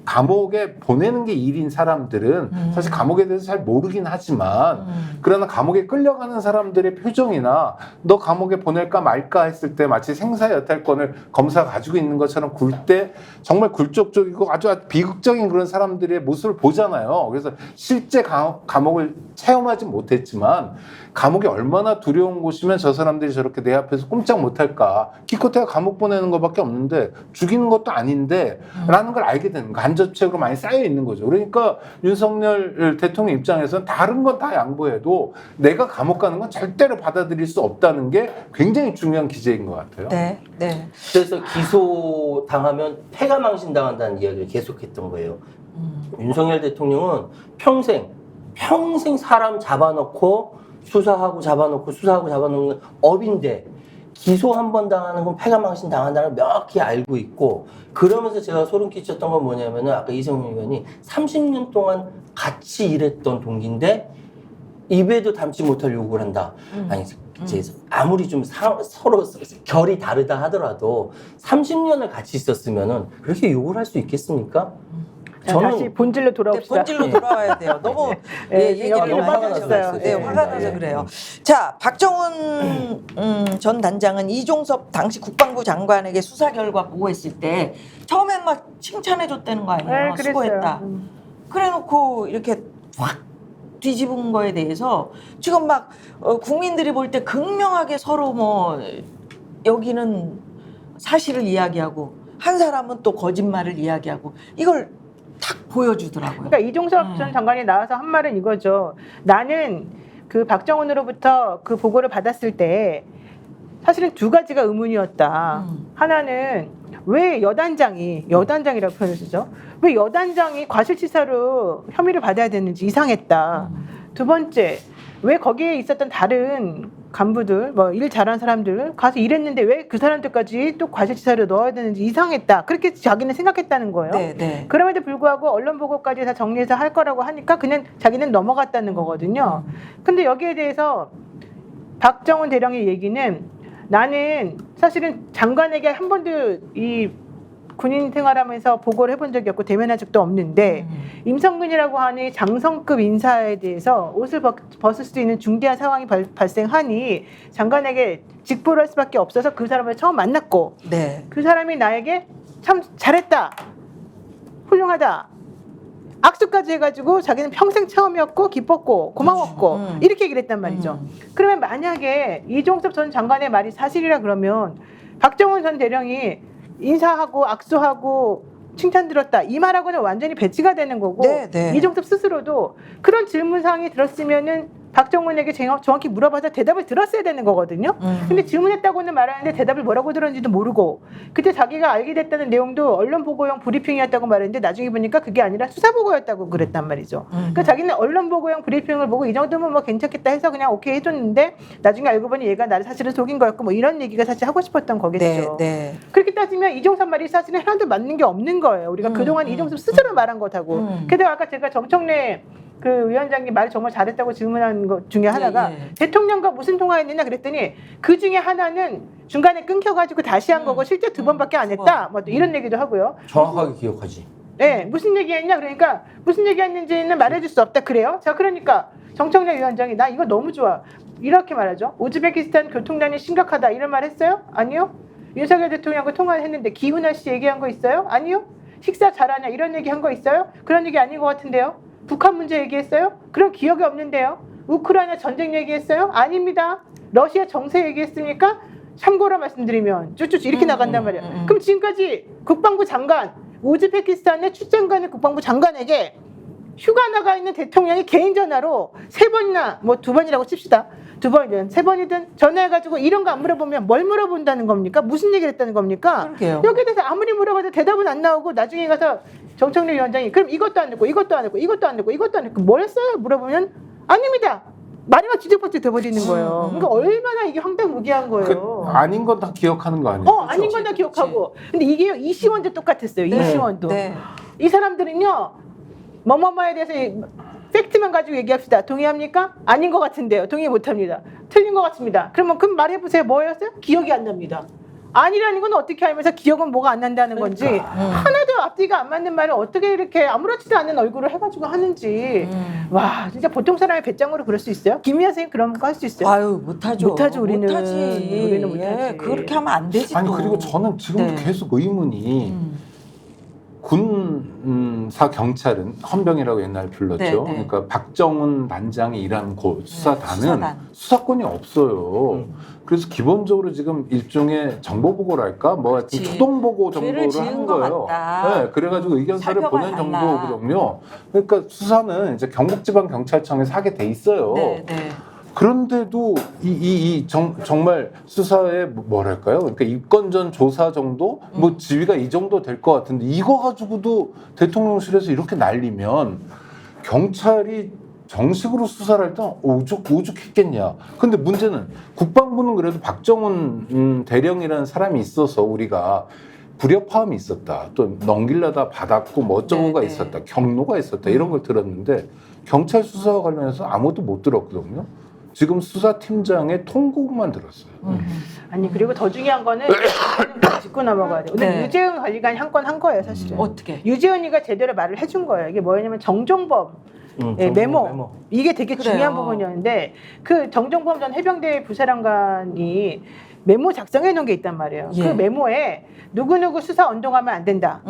Speaker 4: 감옥에 보내는 게 일인 사람들은 사실 감옥에 대해서 잘 모르긴 하지만 그러나 감옥에 끌려가는 사람들의 표정이나 너 감옥에 보낼까 말까 했을 때 마치 생사여탈권을 검사가 가지고 있는 것처럼 굴 때 정말 굴욕적이고 아주 비극적인 그런 사람들의 모습을 보잖아요. 그래서 실제 감옥을 체험하지 못했지만 감옥이 얼마나 두려운 곳이면 저 사람들이 저렇게 내 앞에서 꼼짝 못할까. 기껏해야 감옥 보내는 것밖에 없는데 죽이는 것도 아닌데 라는 걸 알게 되는 거. 간접적으로 많이 쌓여 있는 거죠. 그러니까 윤석열 대통령 입장에서는 다른 건 다 양보해도 내가 감옥 가는 건 절대로 받아들일 수 없다는 게 굉장히 중요한 기제인 것 같아요.
Speaker 2: 네, 네.
Speaker 5: 그래서 기소당하면 패가망신 당한다는 이야기를 계속했던 거예요. 윤석열 대통령은 평생 사람 잡아놓고 수사하고 잡아놓는 건 업인데 기소 한 번 당하는 건 패가망신 당한다는 걸 명확히 알고 있고 그러면서 제가 소름 끼쳤던 건 뭐냐면은 아까 이성윤 의원이 30년 동안 같이 일했던 동기인데 입에도 담지 못할 욕을 한다. 아니 이제 아무리 좀 서로 결이 다르다 하더라도 30년을 같이 있었으면은 그렇게 욕을 할 수 있겠습니까?
Speaker 3: 자, 다시 본질로
Speaker 2: 네,
Speaker 3: 돌아옵시다.
Speaker 2: 본질로 돌아와야 돼요. 너무
Speaker 3: 네,
Speaker 2: 얘기를
Speaker 3: 너무
Speaker 2: 많이
Speaker 3: 빠졌어요.
Speaker 2: 하셨어요. 네,
Speaker 3: 네,
Speaker 2: 화가 나서
Speaker 5: 네.
Speaker 2: 그래요. 자, 박정훈 전 단장은 이종섭 당시 국방부 장관에게 수사 결과 보고했을 때 처음엔 막 칭찬해줬다는 거 아니에요?
Speaker 3: 네, 그랬어요.
Speaker 2: 수고했다. 그래놓고 이렇게 확 뒤집은 거에 대해서 지금 막 국민들이 볼 때 극명하게 서로 뭐 여기는 사실을 이야기하고 한 사람은 또 거짓말을 이야기하고 이걸 탁 보여주더라고요.
Speaker 3: 그러니까 이종섭 전 장관이 나와서 한 말은 이거죠. 나는 그 박정훈으로부터 그 보고를 받았을 때 사실은 두 가지가 의문이었다. 하나는 왜 여단장이라고 표현을 쓰죠? 왜 여단장이 과실치사로 혐의를 받아야 되는지 이상했다. 두 번째, 왜 거기에 있었던 다른 간부들, 뭐 일 잘하는 사람들 가서 일했는데 왜 그 사람들까지 또 과실치사로 넣어야 되는지 이상했다. 그렇게 자기는 생각했다는 거예요.
Speaker 2: 네, 네.
Speaker 3: 그럼에도 불구하고 언론 보고까지 다 정리해서 할 거라고 하니까 그냥 자기는 넘어갔다는 거거든요. 근데 여기에 대해서 박정훈 대령의 얘기는 나는 사실은 장관에게 한 번도 이 군인 생활하면서 보고를 해본 적이 없고 대면한 적도 없는데 임성근이라고 하는 장성급 인사에 대해서 옷을 벗을 수 있는 중대한 상황이 발생하니 장관에게 직보를 할 수밖에 없어서 그 사람을 처음 만났고
Speaker 2: 네.
Speaker 3: 그 사람이 나에게 참 잘했다, 훌륭하다, 악수까지 해가지고 자기는 평생 처음이었고 기뻤고 고마웠고 이렇게 얘기를 했단 말이죠. 그러면 만약에 이종섭 전 장관의 말이 사실이라 그러면 박정훈 전 대령이 인사하고 악수하고 칭찬 들었다 이 말하고는 완전히 배치가 되는 거고
Speaker 2: 네, 네.
Speaker 3: 이종섭 스스로도 그런 질문사항이 들었으면은 박정훈에게 정확히 물어봐서 대답을 들었어야 되는 거거든요. 근데 질문했다고는 말하는데 대답을 뭐라고 들었는지도 모르고 그때 자기가 알게 됐다는 내용도 언론 보고용 브리핑이었다고 말했는데 나중에 보니까 그게 아니라 수사 보고였다고 그랬단 말이죠. 그러니까 자기는 언론 보고용 브리핑을 보고 이 정도면 뭐 괜찮겠다 해서 그냥 오케이 해줬는데 나중에 알고 보니 얘가 나를 사실은 속인 거였고 뭐 이런 얘기가 사실 하고 싶었던 거겠죠.
Speaker 2: 네.
Speaker 3: 그렇게 따지면 이종섭 말이 사실은 하나도 맞는 게 없는 거예요. 우리가 그동안 이종섭 스스로 말한 것하고. 게다가 아까 제가 정청래 그 위원장님 말 정말 잘했다고 질문한 것 중에 하나가 대통령과 무슨 통화했느냐 그랬더니 그 중에 하나는 중간에 끊겨가지고 다시 한 거고 실제 2번밖에 안 했다. 뭐 이런 얘기도 하고요.
Speaker 5: 정확하게 기억하지.
Speaker 3: 네, 무슨 얘기했냐 그러니까 무슨 얘기했는지는 말해줄 수 없다 그래요. 자 그러니까 정청래 위원장이 나 이거 너무 좋아 이렇게 말하죠. 우즈베키스탄 교통난이 심각하다 이런 말 했어요? 아니요. 윤석열 대통령과 통화를 했는데 기훈아 씨 얘기한 거 있어요? 아니요. 식사 잘하냐 이런 얘기 한 거 있어요? 그런 얘기 아닌 것 같은데요. 북한 문제 얘기했어요? 그런 기억이 없는데요. 우크라이나 전쟁 얘기했어요? 아닙니다. 러시아 정세 얘기했습니까? 참고로 말씀드리면 쭈쭈쭈 이렇게 나간단 말이에요. 그럼 지금까지 국방부 장관, 우즈베키스탄에 출장 가는 국방부 장관에게 휴가 나가 있는 대통령이 개인 전화로 3번이나 뭐 2번이라고 칩시다. 2번이든 3번이든 전화해가지고 이런 거 안 물어보면 뭘 물어본다는 겁니까? 무슨 얘기를 했다는 겁니까?
Speaker 2: 그러게요.
Speaker 3: 여기에 대해서 아무리 물어봐도 대답은 안 나오고 나중에 가서 정청래 위원장이 그럼 이것도 안 됐고 이것도 안 됐고 이것도 안 됐고 이것도 안 됐고 뭘 했어요? 물어보면 아닙니다. 말이만 뒤집어져 돼버리는 거예요. 그러니까 얼마나 이게 황당무계한 거예요.
Speaker 4: 아닌 건 다 기억하는 거 아니에요?
Speaker 3: 아닌 건 다 기억하고. 근데 이게 이시원도 똑같았어요. 이시원도. 이 사람들은요. 뭐뭐뭐에 대해서 팩트만 가지고 얘기합시다. 동의합니까? 아닌 것 같은데요. 동의 못합니다. 틀린 것 같습니다. 그럼 말해보세요. 뭐였어요? 기억이 안 납니다. 아니라는 건 어떻게 알면서 기억은 뭐가 안 난다는 건지 하나도 앞뒤가 안 맞는 말을 어떻게 이렇게 아무렇지도 않은 얼굴을 해가지고 하는지 와 진짜 보통 사람의 배짱으로 그럴 수 있어요? 김미아 선생님 그런 거 할 수 있어요?
Speaker 2: 아유 못하죠.
Speaker 3: 못하죠 우리는.
Speaker 2: 우리는
Speaker 3: 못하지.
Speaker 2: 그렇게 하면 안 되지.
Speaker 4: 아니
Speaker 2: 또.
Speaker 4: 그리고 저는 지금도 계속 의문이 군사 경찰은 헌병이라고 옛날에 불렀죠. 그러니까 박정훈 단장이 일하는 그 수사단은 수사권이 없어요. 그래서 기본적으로 지금 일종의 정보 보고랄까, 뭐 초동 보고 정보를 하는 거예요. 네, 그래가지고 의견서를 보낸 정도거든요. 그러니까 수사는 이제 경북지방경찰청에서 하게 돼 있어요. 그런데도 정말 수사의 뭐랄까요? 그러니까 입건전 조사 정도, 뭐 지위가 이 정도 될 것 같은데 이거 가지고도 대통령실에서 이렇게 날리면 경찰이 정식으로 수사를 할 때 오죽했겠냐. 근데 문제는 국방부는 그래도 박정훈 대령이라는 사람이 있어서 우리가 불협화음이 있었다. 또 넘기려다 받았고 뭐 어쩌고가 있었다. 경로가 있었다. 이런 걸 들었는데 경찰 수사와 관련해서 아무도 못 들었거든요. 지금 수사팀장의 통곡만 들었어요.
Speaker 3: 아니 그리고 더 중요한 거는 짚고 넘어가야 돼요. 오늘 유재은 관리관이 한 건 한 거예요 사실은.
Speaker 2: 어떻게?
Speaker 3: 유재은이가 제대로 말을 해준 거예요. 이게 뭐냐면 정종범 메모. 이게 되게 중요한 부분이었는데 그 정종범 전 해병대 부사령관이 메모 작성해 놓은 게 있단 말이에요. 그 메모에 누구누구 수사 언동하면 안 된다.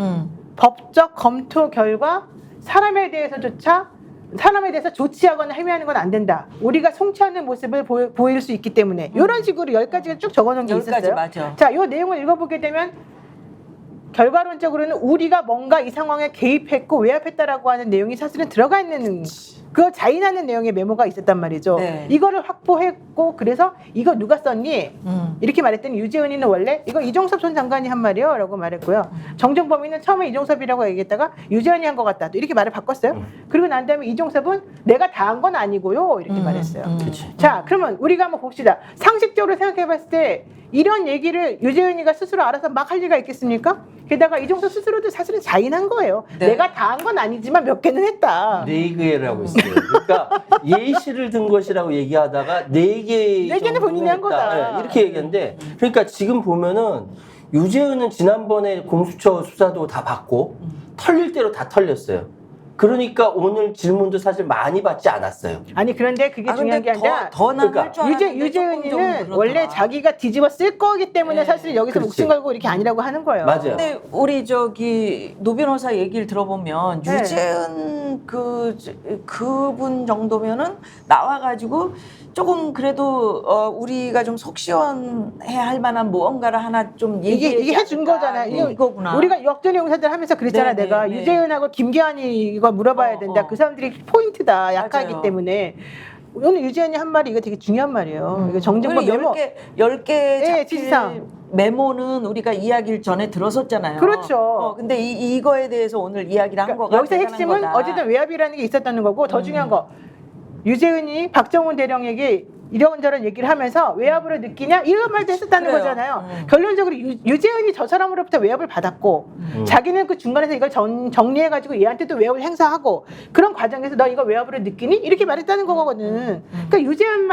Speaker 3: 법적 검토 결과 사람에 대해서 조치하거나 행위하는 건 안 된다. 우리가 송치하는 모습을 보일 수 있기 때문에 이런 식으로 10가지가 쭉 적어놓은 게 있었어요.
Speaker 2: 맞아.
Speaker 3: 자, 이 내용을 읽어보게 되면 결과론적으로는 우리가 뭔가 이 상황에 개입했고 외압했다라고 하는 내용이 사실은 들어가 있는 그걸 자인하는 내용의 메모가 있었단 말이죠. 이거를 확보했고 그래서 이거 누가 썼니? 이렇게 말했더니 유재은이는 원래 이거 이종섭 전 장관이 한 말이요 라고 말했고요. 정정범이는 처음에 이종섭이라고 얘기했다가 유재은이 한 것 같다. 또 이렇게 말을 바꿨어요. 그리고 난 다음에 이종섭은 내가 다 한 건 아니고요 이렇게 말했어요. 자 그러면 우리가 한번 봅시다. 상식적으로 생각해봤을 때 이런 얘기를 유재은이가 스스로 알아서 막 할 리가 있겠습니까? 게다가 이종섭 스스로도 사실은 자인한 거예요. 내가 다 한 건 아니지만 몇 개는 했다.
Speaker 5: 네개라고 했어요. 그러니까 예시를 든 것이라고 얘기하다가 네
Speaker 3: 개는 본인이 한 거다.
Speaker 5: 이렇게 얘기했는데 그러니까 지금 보면은 유재은은 지난번에 공수처 수사도 다 받고 털릴 대로 다 털렸어요. 그러니까 오늘 질문도 사실 많이 받지 않았어요.
Speaker 3: 아니 그런데 그게 중요한 게 아니라
Speaker 2: 더 나갈 줄 알았는데
Speaker 3: 유재은이는 원래 자기가 뒤집어 쓸 거기 때문에 사실 여기서 목숨 걸고 이렇게 아니라고 하는 거예요.
Speaker 5: 맞아요.
Speaker 2: 근데 우리 노 변호사 얘기를 들어보면 유재은 그분 정도면은 나와가지고 조금 그래도 우리가 좀 속 시원해 할 만한 무언가를 하나 좀
Speaker 3: 이게 해준 거잖아.
Speaker 2: 이거구나.
Speaker 3: 우리가 역전의 용사들 하면서 그랬잖아. 내가 유재은하고 김기환이 이거 물어봐야 된다. 그 사람들이 포인트다. 약하기 때문에. 오늘 유지현이 한 말이 이거 되게 중요한 말이에요. 이거 정정법 메모.
Speaker 2: 10개
Speaker 3: 예,
Speaker 2: 잡힐
Speaker 3: 지시사항.
Speaker 2: 메모는 우리가 이야기를 전에 들었었잖아요.
Speaker 3: 그렇죠.
Speaker 2: 근데 이거에 대해서 오늘 이야기를 한 거가
Speaker 3: 여기서
Speaker 2: 대단한
Speaker 3: 핵심은
Speaker 2: 거다.
Speaker 3: 어쨌든 외압이라는 게 있었다는 거고 더 중요한 거 유재은이 박정훈 대령에게 이런저런 얘기를 하면서 외압으로 느끼냐 이런 말도 했었다는
Speaker 2: 그래요.
Speaker 3: 거잖아요. 결론적으로 유재은이 저 사람으로부터 외압을 받았고 자기는 그 중간에서 이걸 정리해가지고 얘한테 또 외압을 행사하고 그런 과정에서 너 이거 외압으로 느끼니? 이렇게 말했다는 거거든. 그러니까 유재은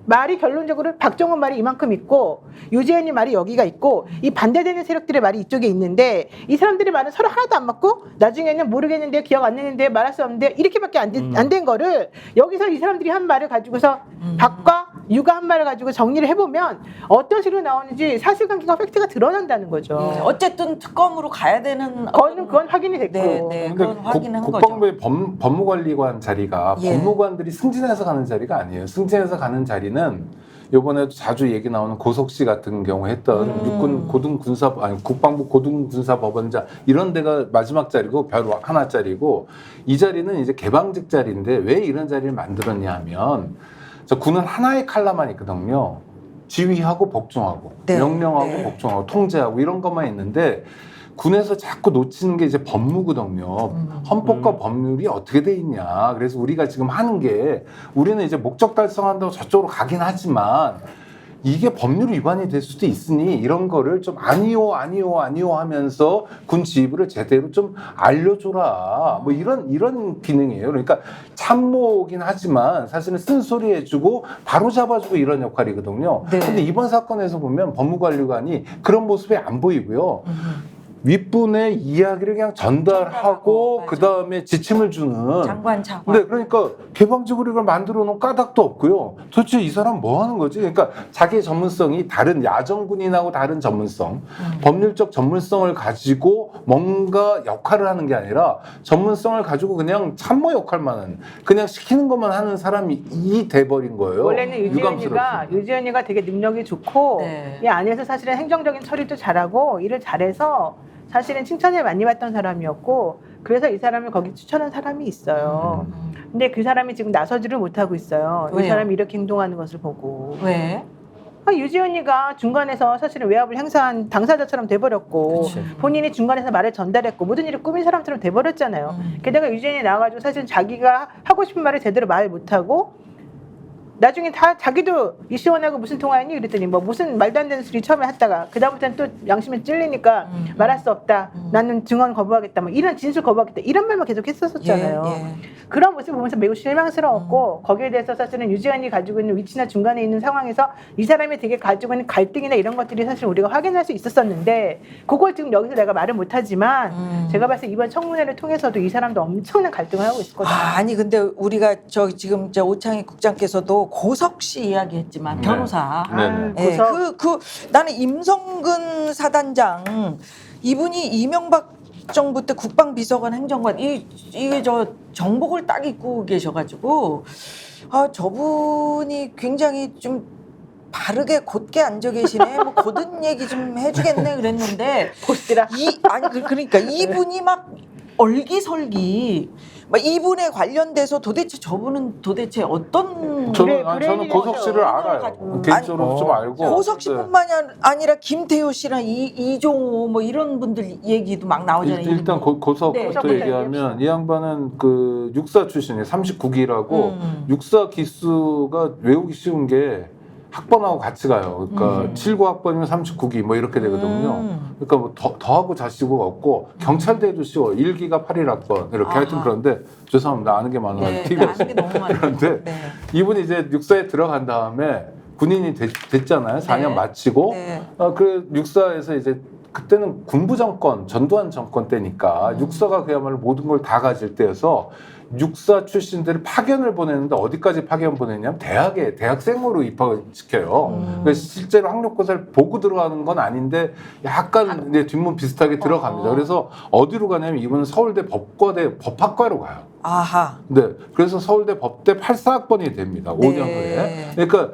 Speaker 3: 말이 결론적으로 박정훈 말이 이만큼 있고 유재은이 말이 여기가 있고 이 반대되는 세력들의 말이 이쪽에 있는데 이 사람들의 말은 서로 하나도 안 맞고 나중에는 모르겠는데 기억 안 나는데 말할 수 없는데 이렇게밖에 안 된 거를 여기서 이 사람들이 한 말을 가지고서 박과 유가 한 말을 가지고 정리를 해보면 어떤 식으로 나오는지 사실관계가 팩트가 드러난다는 거죠.
Speaker 2: 어쨌든 특검으로 가야 되는
Speaker 3: 그건 확인이 됐고.
Speaker 2: 네, 그건 확인한 거죠.
Speaker 4: 국방부의 법무관리관 자리가
Speaker 2: 예.
Speaker 4: 법무관들이 승진해서 가는 자리가 아니에요. 승진해서 가는 자리는 이번에도 자주 얘기 나오는 고석씨 같은 경우 했던 육군 고등군사 아니 국방부 고등군사법원장 이런 데가 마지막 자리고 별 하나짜리고 이 자리는 이제 개방직 자리인데 왜 이런 자리를 만들었냐 하면 저 군은 하나의 칼라만 있거든요. 지휘하고 복종하고
Speaker 2: 네.
Speaker 4: 명령하고
Speaker 2: 네.
Speaker 4: 복종하고 통제하고 이런 것만 있는데 군에서 자꾸 놓치는 게 이제 법무거든요. 헌법과 법률이 어떻게 돼 있냐. 그래서 우리가 지금 하는 게 우리는 이제 목적 달성한다고 저쪽으로 가긴 하지만 이게 법률 위반이 될 수도 있으니 이런 거를 좀 아니요 하면서 군 지휘부를 제대로 좀 알려줘라. 뭐 이런 기능이에요. 그러니까 참모긴 하지만 사실은 쓴소리 해주고 바로 잡아주고 이런 역할이거든요.
Speaker 2: 네.
Speaker 4: 근데 이번 사건에서 보면 법무관리관이 그런 모습이 안 보이고요. 윗분의 이야기를 그냥 전달하고
Speaker 2: 맞아.
Speaker 4: 그 다음에 지침을 주는
Speaker 2: 장관.
Speaker 4: 네, 그러니까 개방적으로 이걸 만들어 놓은 까닭도 없고요. 도대체 이 사람 뭐 하는 거지? 그러니까 자기의 전문성이 다른 야전군인하고 다른 전문성, 법률적 전문성을 가지고 뭔가 역할을 하는 게 아니라 전문성을 가지고 그냥 참모 역할만 하는, 그냥 시키는 것만 하는 사람이 이 돼버린 거예요.
Speaker 3: 원래는 유지현이가 되게 능력이 좋고
Speaker 2: 네.
Speaker 3: 이 안에서 사실은 행정적인 처리도 잘하고 일을 잘해서 사실은 칭찬을 많이 받던 사람이었고 그래서 이 사람을 거기 추천한 사람이 있어요. 근데 그 사람이 지금 나서지를 못하고 있어요. 이
Speaker 2: 왜요?
Speaker 3: 사람이 이렇게 행동하는 것을 보고.
Speaker 2: 왜?
Speaker 3: 유지현이가 중간에서 사실은 외압을 행사한 당사자처럼 돼버렸고
Speaker 5: 그치.
Speaker 3: 본인이 중간에서 말을 전달했고 모든 일을 꾸민 사람처럼 돼버렸잖아요. 게다가 유지현이 나와가지고 사실 자기가 하고 싶은 말을 제대로 말 못하고 나중에 다 자기도 이시원하고 무슨 통화했니? 그랬더니 뭐 무슨 말도 안 되는 소리 처음에 했다가 그다음부터는 또 양심에 찔리니까 말할 수 없다. 나는 증언 거부하겠다. 뭐 이런 진술 거부하겠다. 이런 말만 계속 했었었잖아요.
Speaker 2: 예.
Speaker 3: 그런 모습을 보면서 매우 실망스러웠고 거기에 대해서 사실은 유지현이 가지고 있는 위치나 중간에 있는 상황에서 이 사람이 되게 가지고 있는 갈등이나 이런 것들이 사실 우리가 확인할 수 있었었는데 그걸 지금 여기서 내가 말을 못하지만 제가 봤을 때 이번 청문회를 통해서도 이 사람도 엄청난 갈등을 하고 있었거든요.
Speaker 2: 아니 근데 우리가 지금 오창익 국장께서도 고석 씨 이야기했지만
Speaker 4: 네.
Speaker 2: 변호사.
Speaker 4: 네네.
Speaker 2: 예,
Speaker 3: 고석.
Speaker 2: 나는 임성근 사단장 이분이 이명박 정부 때 국방비서관 행정관 이게 저 정복을 딱 입고 계셔가지고 저분이 굉장히 좀 바르게 곧게 앉아 계시네. 뭐 고든 얘기 좀 해주겠네 그랬는데
Speaker 3: 보시라.
Speaker 2: 그러니까 이분이 막 얼기설기 막 이분에 관련돼서 저분은 도대체 어떤
Speaker 4: 저는 고석 씨를 알아요. 개인적으로 좀 알고.
Speaker 2: 고석 씨뿐만이 아니라 김태효 씨랑 이종호 뭐 이런 분들 얘기도 막 나오잖아요.
Speaker 4: 일단 고석부터
Speaker 2: 네.
Speaker 4: 얘기하면 이 양반은 그 육사 출신이에요. 39기라고 육사 기수가 외우기 쉬운 게 학번하고 같이 가요. 그러니까 79학번이면 39기 뭐 이렇게 되거든요. 그러니까 뭐 더하고 자시고가 없고 경찰대도 쉬워. 1기가 81학번 이렇게 하여튼 그런데 죄송합니다. 아는 게 많아요.
Speaker 2: 네,
Speaker 4: TV에서.
Speaker 2: 아는 게 너무 많아요.
Speaker 4: 그런데
Speaker 2: 네.
Speaker 4: 이분이 이제 육사에 들어간 다음에 군인이 됐잖아요. 4년
Speaker 2: 네.
Speaker 4: 마치고.
Speaker 2: 네.
Speaker 4: 그래 육사에서 이제 그때는 군부 정권, 전두환 정권 때니까 육사가 그야말로 모든 걸 다 가질 때여서 육사 출신들을 파견을 보내는데 어디까지 파견 보내냐면 대학에 대학생으로 입학을 시켜요. 그래서 실제로 학력고사를 보고 들어가는 건 아닌데 약간 이제 뒷문 비슷하게 들어갑니다. 그래서 어디로 가냐면 이분은 서울대 법과대 법학과로 가요.
Speaker 2: 아하.
Speaker 4: 네, 그래서 서울대 법대 84학번이 됩니다. 5년 후에. 그러니까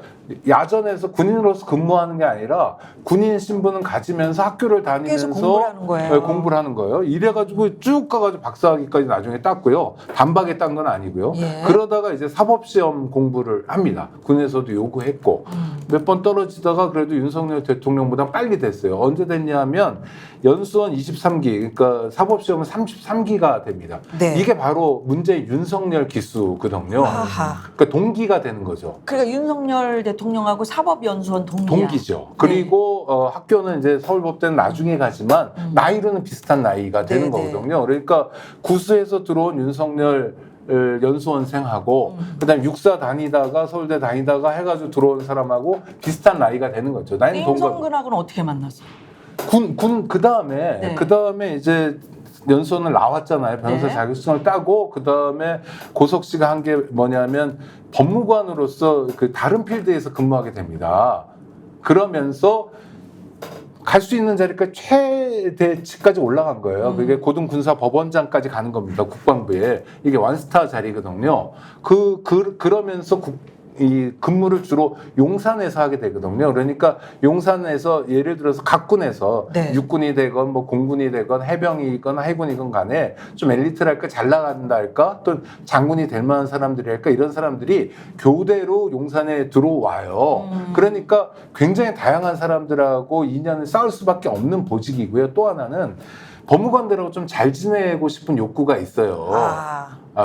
Speaker 4: 야전에서 군인으로서 근무하는 게 아니라 군인 신분은 가지면서 학교를 다니면서
Speaker 2: 공부를 하는 거예요.
Speaker 4: 네, 공부를 하는 거예요. 이래가지고 쭉 가가지고 박사학위까지 나중에 땄고요. 단박에 하겠다는 건 아니고요.
Speaker 2: 예.
Speaker 4: 그러다가 이제 사법시험 공부를 합니다. 군에서도 요구했고 몇 번 떨어지다가 그래도 윤석열 대통령보다 빨리 됐어요. 언제 됐냐면 연수원 23기, 그러니까 사법시험은 33기가 됩니다.
Speaker 2: 네.
Speaker 4: 이게 바로 문제의 윤석열 기수거든요.
Speaker 2: 아하.
Speaker 4: 그러니까 동기가 되는 거죠.
Speaker 2: 그러니까 윤석열 대통령하고 사법연수원 동기야.
Speaker 4: 동기죠. 그리고 학교는 이제 서울법대는 나중에 가지만 나이로는 비슷한 나이가 되는
Speaker 2: 네, 네.
Speaker 4: 거거든요. 그러니까 구수에서 들어온 윤석열 연수원생하고 그다음에 육사 다니다가 서울대 다니다가 해가지고 들어온 사람하고 비슷한 나이가 되는 거죠. 나이는 동갑.
Speaker 2: 임성근하고는 어떻게 만났어?
Speaker 4: 군
Speaker 2: 네.
Speaker 4: 그다음에 이제 연수원을 나왔잖아요. 변호사
Speaker 2: 네.
Speaker 4: 자격증을 따고 그다음에 고석 씨가 한 게 뭐냐면 법무관으로서 그 다른 필드에서 근무하게 됩니다. 그러면서 갈 수 있는 자리까지 최대치까지 올라간 거예요. 그게 고등군사법원장까지 가는 겁니다. 국방부에. 이게 완스타 자리거든요. 그러면서 이 근무를 주로 용산에서 하게 되거든요. 그러니까 용산에서 예를 들어서 각군에서
Speaker 2: 네.
Speaker 4: 육군이 되건 뭐 공군이 되건 해병이건 해군이건 간에 좀 엘리트랄까 잘 나간다 할까 또 장군이 될 만한 사람들이 할까 이런 사람들이 교대로 용산에 들어와요. 그러니까 굉장히 다양한 사람들하고 인연을 쌓을 수밖에 없는 보직이고요. 또 하나는 법무관들하고 좀 잘 지내고 싶은 욕구가 있어요.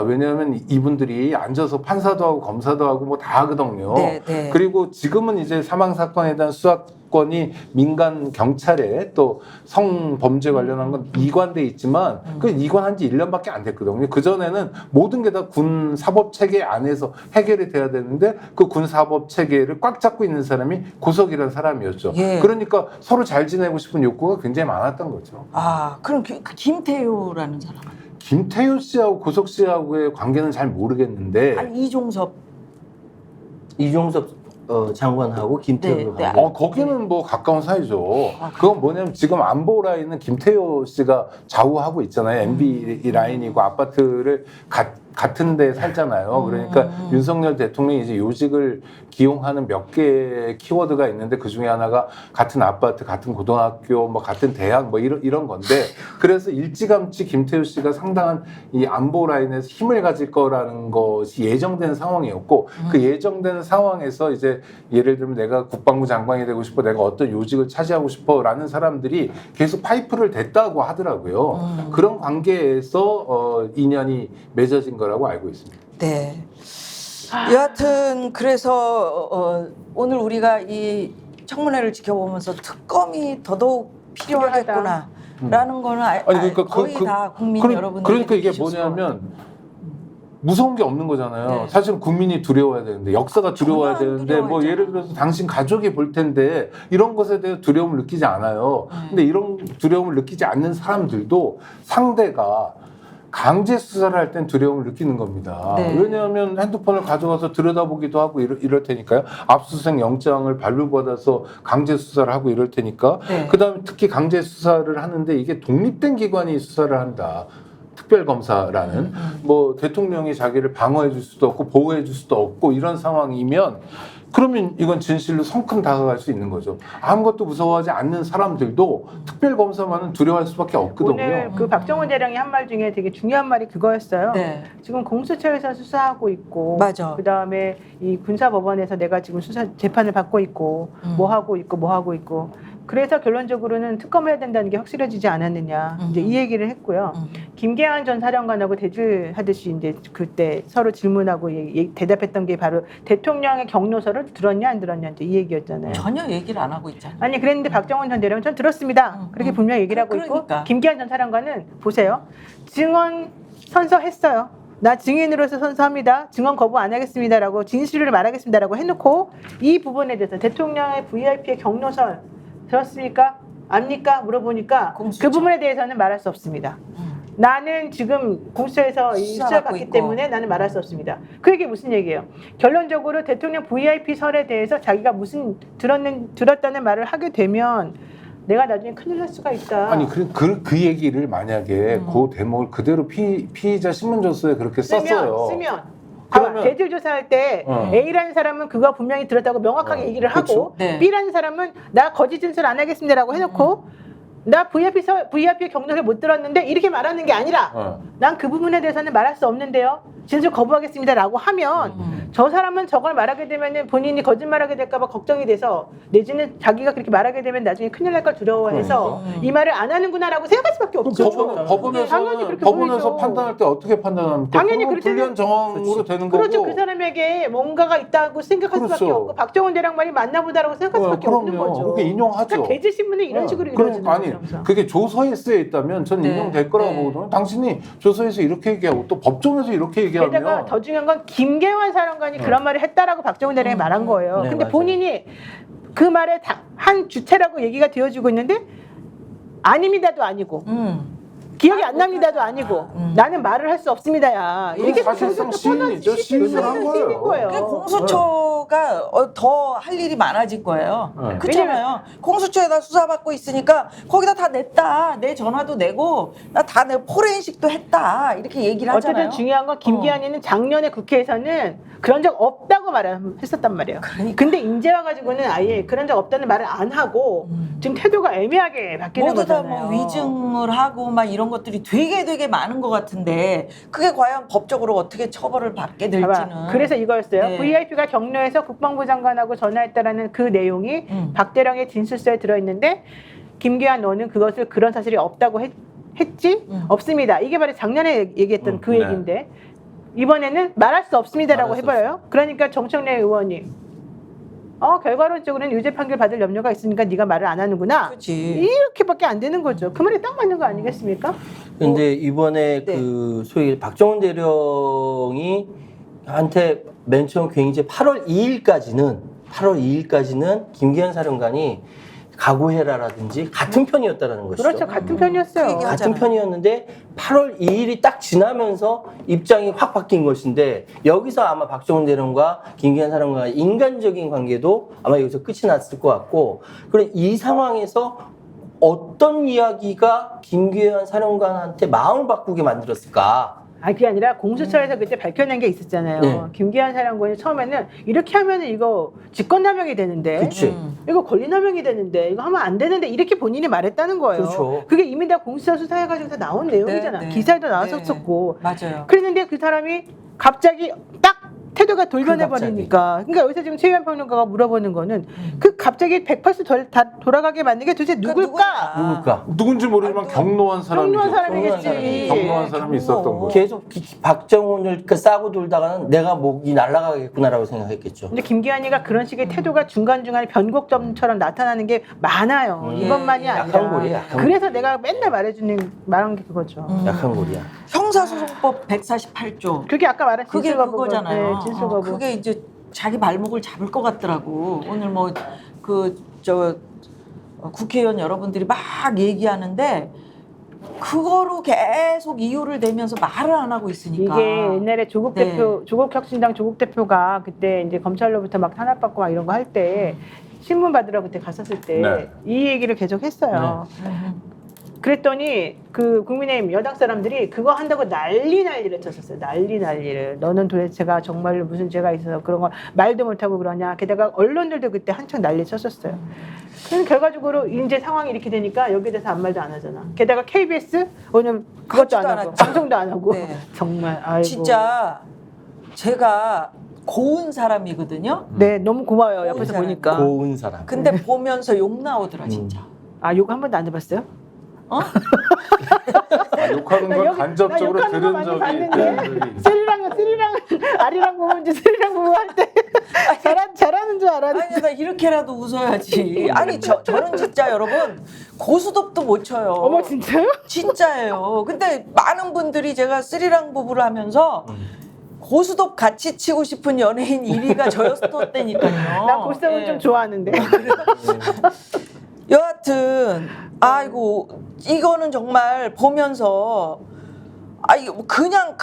Speaker 4: 왜냐하면 이분들이 앉아서 판사도 하고 검사도 하고 뭐 다 하거든요.
Speaker 2: 네, 네.
Speaker 4: 그리고 지금은 이제 사망 사건에 대한 수사권이 민간 경찰에 또 성범죄 관련한 건 이관돼 있지만 그 이관한 지 1년밖에 안 됐거든요. 그 전에는 모든 게 다 군 사법 체계 안에서 해결이 돼야 되는데 그 군 사법 체계를 꽉 잡고 있는 사람이 고석이라는 사람이었죠.
Speaker 2: 예.
Speaker 4: 그러니까 서로 잘 지내고 싶은 욕구가 굉장히 많았던 거죠.
Speaker 2: 그럼 그 김태효라는 사람.
Speaker 4: 김태효 씨하고 고석 씨하고의 관계는 잘 모르겠는데
Speaker 2: 아니 이종섭.
Speaker 5: 이종섭 장관하고 김태효
Speaker 2: 네,
Speaker 4: 거기는 뭐 가까운 사이죠. 그건 뭐냐면 지금 안보 라인은 김태효 씨가 좌우하고 있잖아요. MB 라인이고 아파트를 같은 데 살잖아요. 그러니까 윤석열 대통령이 이제 요직을 기용하는 몇 개의 키워드가 있는데 그 중에 하나가 같은 아파트, 같은 고등학교, 뭐 같은 대학 뭐 이런 건데 그래서 일찌감치 김태효 씨가 상당한 이 안보 라인에서 힘을 가질 거라는 것이 예정된 상황이었고 그 예정된 상황에서 이제 예를 들면 내가 국방부 장관이 되고 싶어, 내가 어떤 요직을 차지하고 싶어라는 사람들이 계속 파이프를 댔다고 하더라고요. 그런 관계에서 인연이 맺어진 거라고 알고 있습니다.
Speaker 2: 네. 여하튼 그래서 오늘 우리가 이 청문회를 지켜보면서 특검이 더더욱 필요하겠구나라는 거는
Speaker 4: 그러니까
Speaker 2: 거의 다 국민 여러분들
Speaker 4: 그러니까 이게 뭐냐면 무서운 게 없는 거잖아요.
Speaker 2: 네.
Speaker 4: 사실 국민이 두려워야 되는데 역사가 두려워야
Speaker 2: 정말
Speaker 4: 되는데 뭐
Speaker 2: 두려워했잖아.
Speaker 4: 예를 들어서 당신 가족이 볼 텐데 이런 것에 대해 두려움을 느끼지 않아요. 근데 이런 두려움을 느끼지 않는 사람들도 상대가 강제 수사를 할 땐 두려움을 느끼는 겁니다.
Speaker 2: 네.
Speaker 4: 왜냐하면 핸드폰을 가져가서 들여다보기도 하고 이럴 테니까요. 압수수색 영장을 발부받아서 강제 수사를 하고 이럴 테니까.
Speaker 2: 네.
Speaker 4: 그다음에 특히 강제 수사를 하는데 이게 독립된 기관이 수사를 한다. 특별검사라는 뭐 대통령이 자기를 방어해 줄 수도 없고 보호해 줄 수도 없고 이런 상황이면 그러면 이건 진실로 성큼 다가갈 수 있는 거죠. 아무것도 무서워하지 않는 사람들도 특별검사만은 두려워할 수밖에 없거든요.
Speaker 3: 오늘 그 박정훈 대령이 한 말 중에 되게 중요한 말이 그거였어요.
Speaker 2: 네.
Speaker 3: 지금 공수처에서 수사하고 있고,
Speaker 2: 맞아.
Speaker 3: 그 다음에 이 군사법원에서 내가 지금 수사 재판을 받고 있고, 뭐 하고 있고. 그래서 결론적으로는 특검해야 된다는 게 확실해지지 않았느냐. 이제 이 얘기를 했고요. 김계한 전 사령관하고 대질하듯이 이제 그때 서로 질문하고 대답했던 게 바로 대통령의 경로서를 들었냐 안 들었냐 이제 이 얘기였잖아요.
Speaker 2: 전혀 얘기를 안 하고 있잖아요.
Speaker 3: 아니 그랬는데 박정훈 전 대령은 전 들었습니다. 그렇게 분명히 얘기를 하고
Speaker 2: 그러니까.
Speaker 3: 있고 김기한 전 사령관은 보세요. 증언 선서했어요. 나 증인으로서 선서합니다. 증언 거부 안 하겠습니다라고 진실을 말하겠습니다라고 해놓고 이 부분에 대해서 대통령의 VIP의 경로설 들었습니까? 압니까? 물어보니까
Speaker 2: 공수처.
Speaker 3: 그 부분에 대해서는 말할 수 없습니다. 나는 지금 공수처에서 수사를 받기 때문에 나는 말할 수 없습니다. 그 얘기 무슨 얘기예요? 결론적으로 대통령 VIP 설에 대해서 자기가 무슨 들었다는 말을 하게 되면 내가 나중에 큰일 날 수가 있다.
Speaker 4: 아니 그 얘기를 만약에 그 대목을 그대로 피의자 신문조서에 그렇게 썼어요.
Speaker 3: 쓰면
Speaker 4: 그러면-
Speaker 3: 대질 조사할 때 A라는 사람은 그거 분명히 들었다고 명확하게 얘기를 하고
Speaker 2: 네.
Speaker 3: B라는 사람은 나 거짓 진술 안 하겠습니다라고 해놓고 나 VIP 경로를 못 들었는데 이렇게 말하는 게 아니라 난 그 부분에 대해서는 말할 수 없는데요. 진술 거부하겠습니다라고 하면 저 사람은 저걸 말하게 되면은 본인이 거짓말하게 될까봐 걱정이 돼서 내지는 자기가 그렇게 말하게 되면 나중에 큰일 날 걸 두려워해서 이 말을 안 하는구나라고 생각할 수밖에 없죠. 당연히 그렇게
Speaker 4: 법원에서
Speaker 3: 보이죠.
Speaker 4: 판단할 때 어떻게 판단합니까?
Speaker 3: 당연히
Speaker 4: 그건 불리한 정황으로 되는 거고.
Speaker 3: 그렇죠. 그 사람에게 뭔가가 있다고 생각할 수밖에
Speaker 4: 그렇죠.
Speaker 3: 없고 박정훈 대령만이 맞나보다라고 생각할 수밖에 없는 거죠.
Speaker 4: 그렇게 인용하죠.
Speaker 3: 그러니까 대질신문에 이런 식으로 이루어지는
Speaker 4: 아니,
Speaker 3: 거죠. 항상.
Speaker 4: 그게 조서에 쓰여 있다면 전
Speaker 2: 네.
Speaker 4: 인용될 거라고
Speaker 2: 네.
Speaker 4: 보거든요. 당신이 조서에서 이렇게 얘기하고 또 법정에서 이렇게 얘기하면
Speaker 3: 게다가 더 중요한 건 김계환 사령관이 그런 말을 했다라고 박정훈 대령이 말한 거예요.
Speaker 5: 네,
Speaker 3: 근데
Speaker 5: 맞아요.
Speaker 3: 본인이 그 말의 한 주체라고 얘기가 되어지고 있는데 아닙니다도 아니고 기억이 안 납니다도 아니고 나는 말을 할 수 없습니다야.
Speaker 4: 이게 사실상 시인이죠. 시인을 한 거예요.
Speaker 2: 그 공수처가 더 할 일이 많아질 거예요.
Speaker 4: 네.
Speaker 2: 그렇잖아요. 공수처에다 수사받고 있으니까 거기다 다 냈다. 내 전화도 내고 나 다 내 포렌식도 했다. 이렇게 얘기를 하잖아요.
Speaker 3: 어쨌든 중요한 건 김기환이는 작년에 국회에서는 그런 적 없다고 했었단 말이에요.
Speaker 2: 그러니까.
Speaker 3: 근데 이제 와가지고는 아예 그런 적 없다는 말을 안 하고 지금 태도가 애매하게 바뀌는
Speaker 2: 모두 다
Speaker 3: 거잖아요.
Speaker 2: 뭐 위증을 하고 막 이런 것들이 되게 많은 것 같은데 그게 과연 법적으로 어떻게 처벌을 받게
Speaker 3: 봐봐.
Speaker 2: 될지는.
Speaker 3: 그래서 이거였어요.
Speaker 2: 네.
Speaker 3: VIP가 경로에서 국방부 장관하고 전화했다라는 그 내용이 박대령의 진술서에 들어있는데 김기환 너는 그것을 그런 사실이 없다고 했지? 없습니다. 이게 바로 작년에 얘기했던 그
Speaker 4: 네.
Speaker 3: 얘기인데 이번에는 말할 수 없습니다라고
Speaker 5: 말할 수
Speaker 3: 해버려요. 그러니까 정청래 의원이 결과론적으로는 유죄 판결 받을 염려가 있으니까 네가 말을 안 하는구나.
Speaker 2: 그렇지.
Speaker 3: 이렇게밖에 안 되는 거죠. 그 말이 딱 맞는 거 아니겠습니까?
Speaker 5: 근데 이번에
Speaker 2: 네.
Speaker 5: 그 소위 박정훈 대령이 한테 맨 처음 굉장히 8월 2일까지는 김기현 사령관이 각오해라라든지 같은 편이었다라는 것이죠.
Speaker 3: 그렇죠. 같은 편이었어요.
Speaker 2: 그 얘기
Speaker 5: 같은 편이었는데 8월 2일이 딱 지나면서 입장이 확 바뀐 것인데 여기서 아마 박정훈 대령과 김기현 사령관의 인간적인 관계도 아마 여기서 끝이 났을 것 같고 그럼 이 상황에서 어떤 이야기가 김기현 사령관한테 마음을 바꾸게 만들었을까?
Speaker 3: 그게 아니라 공수처에서 그때 밝혀낸 게 있었잖아요.
Speaker 5: 네.
Speaker 3: 김기환 사령관이 처음에는 이렇게 하면은 이거 직권남용이 되는데,
Speaker 5: 그치.
Speaker 3: 이거 권리남용이 되는데, 이거 하면 안 되는데 이렇게 본인이 말했다는 거예요.
Speaker 5: 그렇죠.
Speaker 3: 그게 이미 다 공수처 수사해가지고 다 나온 내용이잖아.
Speaker 2: 네, 네.
Speaker 3: 기사에도 나왔었고.
Speaker 2: 맞아요.
Speaker 3: 그랬는데 그 사람이 갑자기 딱 태도가 돌변해버리니까. 그러니까 여기서 지금 최유한 평론가가 물어보는 거는 그 갑자기 180 다 돌아가게 만든 게 도대체 누굴까?
Speaker 5: 누굴까?
Speaker 4: 누군지 모르지만 경로한 사람이죠.
Speaker 3: 경로한 사람이겠지.
Speaker 4: 경로한 사람이 있었던 거예요.
Speaker 5: 계속 박정훈을 싸고 돌다가는 내가 목이 날아가겠구나라고 생각했겠죠.
Speaker 3: 근데 김기환이가 그런 식의 태도가 중간중간에 변곡점처럼 나타나는 게 많아요. 이것만이 아니라.
Speaker 5: 약한 고리야, 약한 고리.
Speaker 3: 그래서 내가 맨날 말한 게 그거죠.
Speaker 5: 약한 고리야.
Speaker 2: 형사소송법 148조.
Speaker 3: 그게 아까 말한
Speaker 2: 그게
Speaker 3: 진술거부.
Speaker 2: 그거잖아요.
Speaker 3: 네, 진술거부.
Speaker 2: 그게 이제 자기 발목을 잡을 것 같더라고. 오늘 뭐 국회의원 여러분들이 막 얘기하는데 그거로 계속 이유를 대면서 말을 안 하고 있으니까.
Speaker 3: 이게 옛날에 조국
Speaker 2: 네.
Speaker 3: 대표, 조국혁신당 조국 대표가 그때 이제 검찰로부터 막 탄압받고 막 이런 거 할 때 신문 받으러 그때 갔었을 때 이
Speaker 4: 네.
Speaker 3: 얘기를 계속 했어요. 그랬더니 그 국민의힘 여당 사람들이 그거 한다고 난리를 쳤었어요. 난리를. 너는 도대체가 정말로 무슨 죄가 있어서 그런 걸 말도 못하고 그러냐. 게다가 언론들도 그때 한창 난리 쳤었어요. 그래서 결과적으로 이제 상황이 이렇게 되니까 여기에 대해서 아무 말도 안 하잖아. 게다가 KBS 오늘 그것도 안 하고
Speaker 2: 않았죠.
Speaker 3: 방송도 안 하고
Speaker 2: 네.
Speaker 3: 정말 아이고.
Speaker 2: 진짜 제가 고운 사람이거든요.
Speaker 3: 네, 너무 고마워요.
Speaker 2: 고운
Speaker 3: 옆에서
Speaker 2: 사람.
Speaker 3: 보니까.
Speaker 5: 고운 사람.
Speaker 2: 근데 보면서 욕 나오더라 진짜.
Speaker 3: 욕 한 번도 안 해봤어요?
Speaker 4: 욕하는
Speaker 3: 나
Speaker 4: 걸
Speaker 3: 여기-
Speaker 4: 간접적으로
Speaker 3: 나 욕하는 거
Speaker 4: 들은
Speaker 3: 많이
Speaker 4: 적이
Speaker 3: 봤는데.
Speaker 4: 있는데
Speaker 3: 스리랑 아리랑 부부인지 스리랑 부부 할 때 잘하는 줄 알았는데.
Speaker 2: 아니 나 이렇게라도 웃어야지. 아니 저는 진짜 여러분 고수톱도 못 쳐요.
Speaker 3: 어머 진짜요?
Speaker 2: 진짜예요. 근데 많은 분들이 제가 스리랑 부부를 하면서 고수톱 같이 치고 싶은 연예인 1위가 저였었다니까요.
Speaker 3: 나 고스톱은
Speaker 2: 예.
Speaker 3: 좀 좋아하는데.
Speaker 2: 여하튼 아이고 이거는 정말 보면서 그냥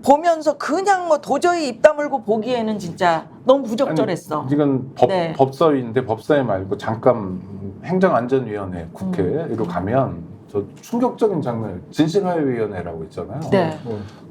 Speaker 2: 보면서 그냥 뭐 도저히 입 다물고 보기에는 진짜 너무 부적절했어.
Speaker 4: 아니, 이건 법사위인데 법사위 말고 잠깐 행정안전위원회 국회로 가면 저 충격적인 장면, 진실화해위원회라고 있잖아요.
Speaker 2: 네.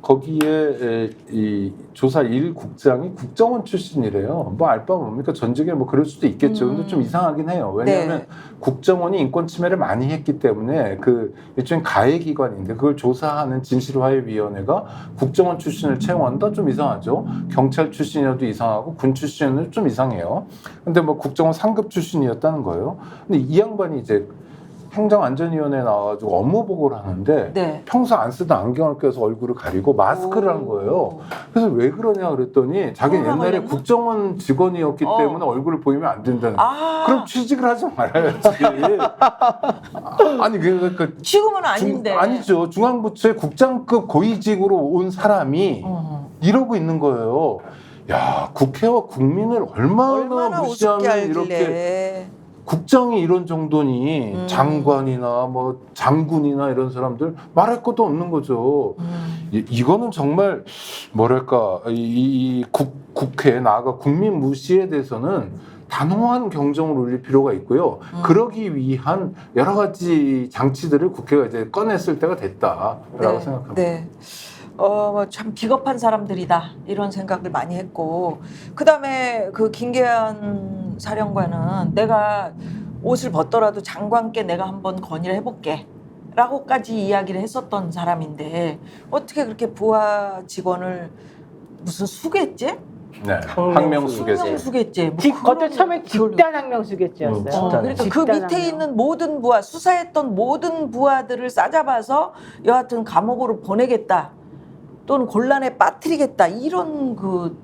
Speaker 4: 거기에 이 조사 1국장이 국정원 출신이래요. 뭐 알 바 뭡니까? 전직에 뭐 그럴 수도 있겠죠. 근데 좀 이상하긴 해요. 왜냐하면
Speaker 2: 네.
Speaker 4: 국정원이 인권 침해를 많이 했기 때문에 그 일종의 가해 기관인데 그걸 조사하는 진실화해위원회가 국정원 출신을 채용한다? 좀 이상하죠. 경찰 출신이어도 이상하고 군 출신은 좀 이상해요. 근데 뭐 국정원 상급 출신이었다는 거예요. 근데 이 양반이 이제 행정안전위원회에 나와가지고 업무 보고를 하는데
Speaker 2: 네.
Speaker 4: 평소 안 쓰던 안경을 껴서 얼굴을 가리고 마스크를 한 거예요. 그래서 왜 그러냐 그랬더니 자기는
Speaker 2: 코로나
Speaker 4: 옛날에
Speaker 2: 걸렸나?
Speaker 4: 국정원 직원이었기 때문에 얼굴을 보이면 안 된다는.
Speaker 2: 아,
Speaker 4: 그럼 취직을 하지 말아야지. 아니 그
Speaker 2: 지금은 아닌데.
Speaker 4: 아니죠. 중앙부처의 국장급 고위직으로 온 사람이 이러고 있는 거예요. 야, 국회와 국민을 얼마나 무시하면
Speaker 2: 우습게 알길래.
Speaker 4: 이렇게 국정이 이런 정도니 장관이나 뭐 장군이나 이런 사람들 말할 것도 없는 거죠. 이거는 정말 뭐랄까 이 국회 나아가 국민 무시에 대해서는 단호한 경종을 울릴 필요가 있고요. 그러기 위한 여러 가지 장치들을 국회가 이제 꺼냈을 때가 됐다라고
Speaker 2: 네.
Speaker 4: 생각합니다.
Speaker 2: 네. 참 비겁한 사람들이다 이런 생각을 많이 했고 그다음에 그 김계한 사령관은 내가 옷을 벗더라도 장관께 내가 한번 건의를 해볼게 라고까지 이야기를 했었던 사람인데 어떻게 그렇게 부하 직원을 무슨 수괴죄?
Speaker 4: 네, 항명수계제.
Speaker 2: 항명수괴죄 뭐
Speaker 3: 그것도 처음에 집단 항명수계죄였어요.
Speaker 5: 집단.
Speaker 2: 그러니까 그
Speaker 3: 집단
Speaker 2: 밑에
Speaker 3: 항명.
Speaker 2: 있는 모든 부하 수사했던 모든 부하들을 싸잡아서 여하튼 감옥으로 보내겠다 또는 곤란에 빠뜨리겠다 이런 그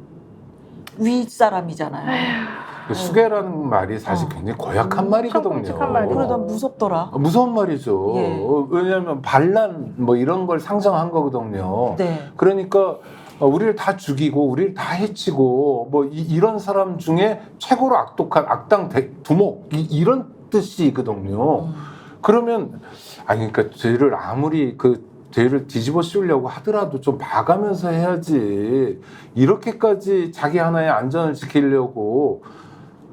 Speaker 2: 윗사람이잖아요.
Speaker 4: 그 수계라는 말이 사실 굉장히 고약한 말이거든요.
Speaker 3: 끔찍한 말이에요.
Speaker 2: 그러다 무섭더라.
Speaker 4: 무서운 말이죠.
Speaker 2: 예.
Speaker 4: 왜냐하면 반란 뭐 이런 걸 상정한 거거든요.
Speaker 2: 네.
Speaker 4: 그러니까 우리를 다 죽이고 우리를 다 해치고 뭐 이런 사람 중에 최고로 악독한 악당 두목 이런 뜻이거든요. 그러면 아니 그러니까 죄를 아무리 그 죄를 뒤집어 씌우려고 하더라도 좀 봐가면서 해야지 이렇게까지 자기 하나의 안전을 지키려고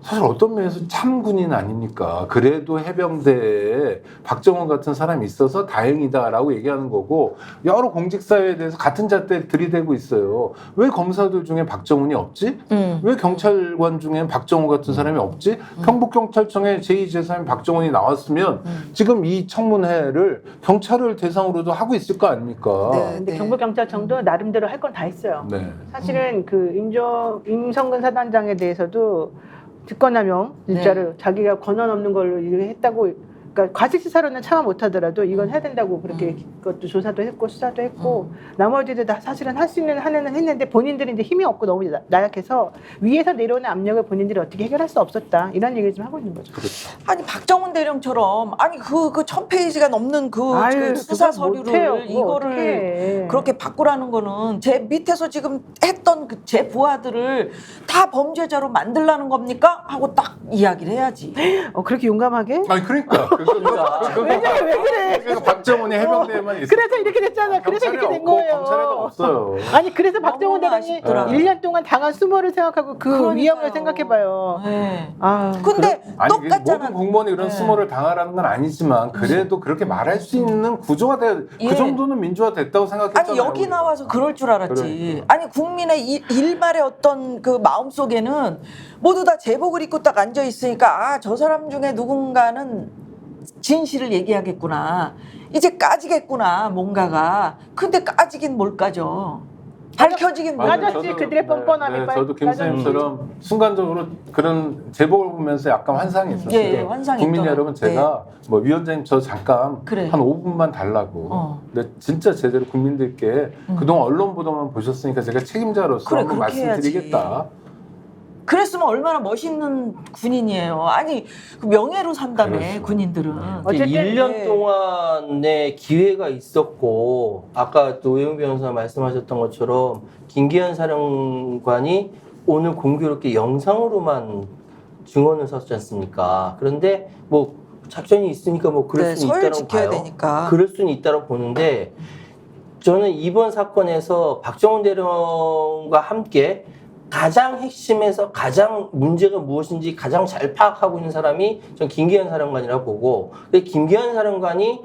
Speaker 4: 사실 어떤 면에서 참 군인 아닙니까? 그래도 해병대에 박정원 같은 사람이 있어서 다행이다라고 얘기하는 거고 여러 공직사회에 대해서 같은 잣대 들이대고 있어요. 왜 검사들 중에 박정훈이 없지? 왜 경찰관 중에 박정훈 같은 사람이 없지? 경북경찰청에 제2, 제3의 박정훈이 나왔으면 지금 이 청문회를 경찰을 대상으로도 하고 있을 거 아닙니까?
Speaker 2: 네.
Speaker 3: 근데 경북경찰청도 나름대로 할 건 다 했어요.
Speaker 4: 네.
Speaker 3: 사실은 그 임성근 사단장에 대해서도 직권남용 진짜로 자기가 권한 없는 걸로 했다고. 그러니까 과실치사로는 참아 못하더라도 이건 해야 된다고 그렇게 그것도 조사도 했고 수사도 했고 나머지도 다 사실은 할 수 있는 한에는 했는데 본인들이 이제 힘이 없고 너무 나약해서 위에서 내려오는 압력을 본인들이 어떻게 해결할 수 없었다 이런 얘기를 좀 하고 있는 거죠.
Speaker 4: 그렇죠.
Speaker 2: 아니 박정훈 대령처럼 아니 그 1000페이지가 넘는 그
Speaker 3: 아유,
Speaker 2: 수사
Speaker 3: 그걸 못해요.
Speaker 2: 서류를
Speaker 3: 그거
Speaker 2: 이거를
Speaker 3: 어떡해.
Speaker 2: 그렇게 바꾸라는 거는 제 밑에서 지금 했던 그 제 부하들을 다 범죄자로 만들라는 겁니까? 하고 딱 이야기를 해야지.
Speaker 3: 그렇게 용감하게?
Speaker 4: 아니 그러니까
Speaker 3: 왜 그래?
Speaker 4: 그러니까 박정훈이 해병대에만 있어.
Speaker 3: 그래서 이렇게 됐잖아. 그래서 이렇게 된 거예요.
Speaker 4: 검찰에는 없어요.
Speaker 3: 아니 그래서 박정훈
Speaker 2: 너무나
Speaker 3: 대령이
Speaker 2: 아쉽더라고요.
Speaker 3: 1년 동안 당한 수모를 생각하고 그
Speaker 2: 그러니까요.
Speaker 3: 위험을 생각해봐요.
Speaker 2: 네.
Speaker 3: 아,
Speaker 2: 근데
Speaker 4: 아니
Speaker 2: 똑같잖아.
Speaker 4: 모든 공무원이 그런
Speaker 2: 네.
Speaker 4: 수모를 당하라는 건 아니지만 그래도 그렇게 말할 수 있는 구조가
Speaker 2: 예.
Speaker 4: 그 정도는 민주화됐다고 생각했잖아요.
Speaker 2: 아니 여기
Speaker 4: 우리가.
Speaker 2: 나와서 그럴 줄 알았지.
Speaker 4: 그러니까.
Speaker 2: 아니 국민의 일말의 어떤 그 마음 속에는 모두 다 제복을 입고 딱 앉아 있으니까 아 저 사람 중에 누군가는 진실을 얘기하겠구나. 이제 까지겠구나 뭔가가. 근데 까지긴 뭘 까져. 밝혀지긴 뭘
Speaker 4: 맞아요.
Speaker 3: 까졌지. 그들의 뻔뻔함이 빨리
Speaker 4: 저도 김선생님처럼 순간적으로 그런 제복을 보면서 약간 환상이 있었어요.
Speaker 2: 예, 환상이
Speaker 4: 국민
Speaker 2: 있더라고요.
Speaker 4: 여러분 제가 뭐 위원장님 저 잠깐
Speaker 2: 그래.
Speaker 4: 한 5분만 달라고. 근데 진짜 제대로 국민들께 그동안 언론 보도만 보셨으니까 제가 책임자로서
Speaker 2: 그래,
Speaker 4: 한번
Speaker 2: 그렇게
Speaker 4: 말씀드리겠다.
Speaker 2: 그랬으면 얼마나 멋있는 군인이에요. 아니 그 명예로 산다며
Speaker 4: 그렇죠.
Speaker 2: 군인들은.
Speaker 3: 어쨌든
Speaker 5: 1년
Speaker 2: 예.
Speaker 5: 동안의 기회가 있었고 아까 또 오영 변호사 말씀하셨던 것처럼 김기현 사령관이 오늘 공교롭게 영상으로만 증언을 섰지 않습니까? 그런데 뭐 작전이 있으니까 뭐 그럴
Speaker 2: 네,
Speaker 5: 수는
Speaker 2: 서열
Speaker 5: 있다고
Speaker 2: 지켜야
Speaker 5: 봐요.
Speaker 2: 되니까.
Speaker 5: 그럴 수는 있다고 보는데 저는 이번 사건에서 박정훈 대령과 함께 가장 핵심에서 가장 문제가 무엇인지 가장 잘 파악하고 있는 사람이 전 김기현 사령관이라 보고 근데 김기현 사령관이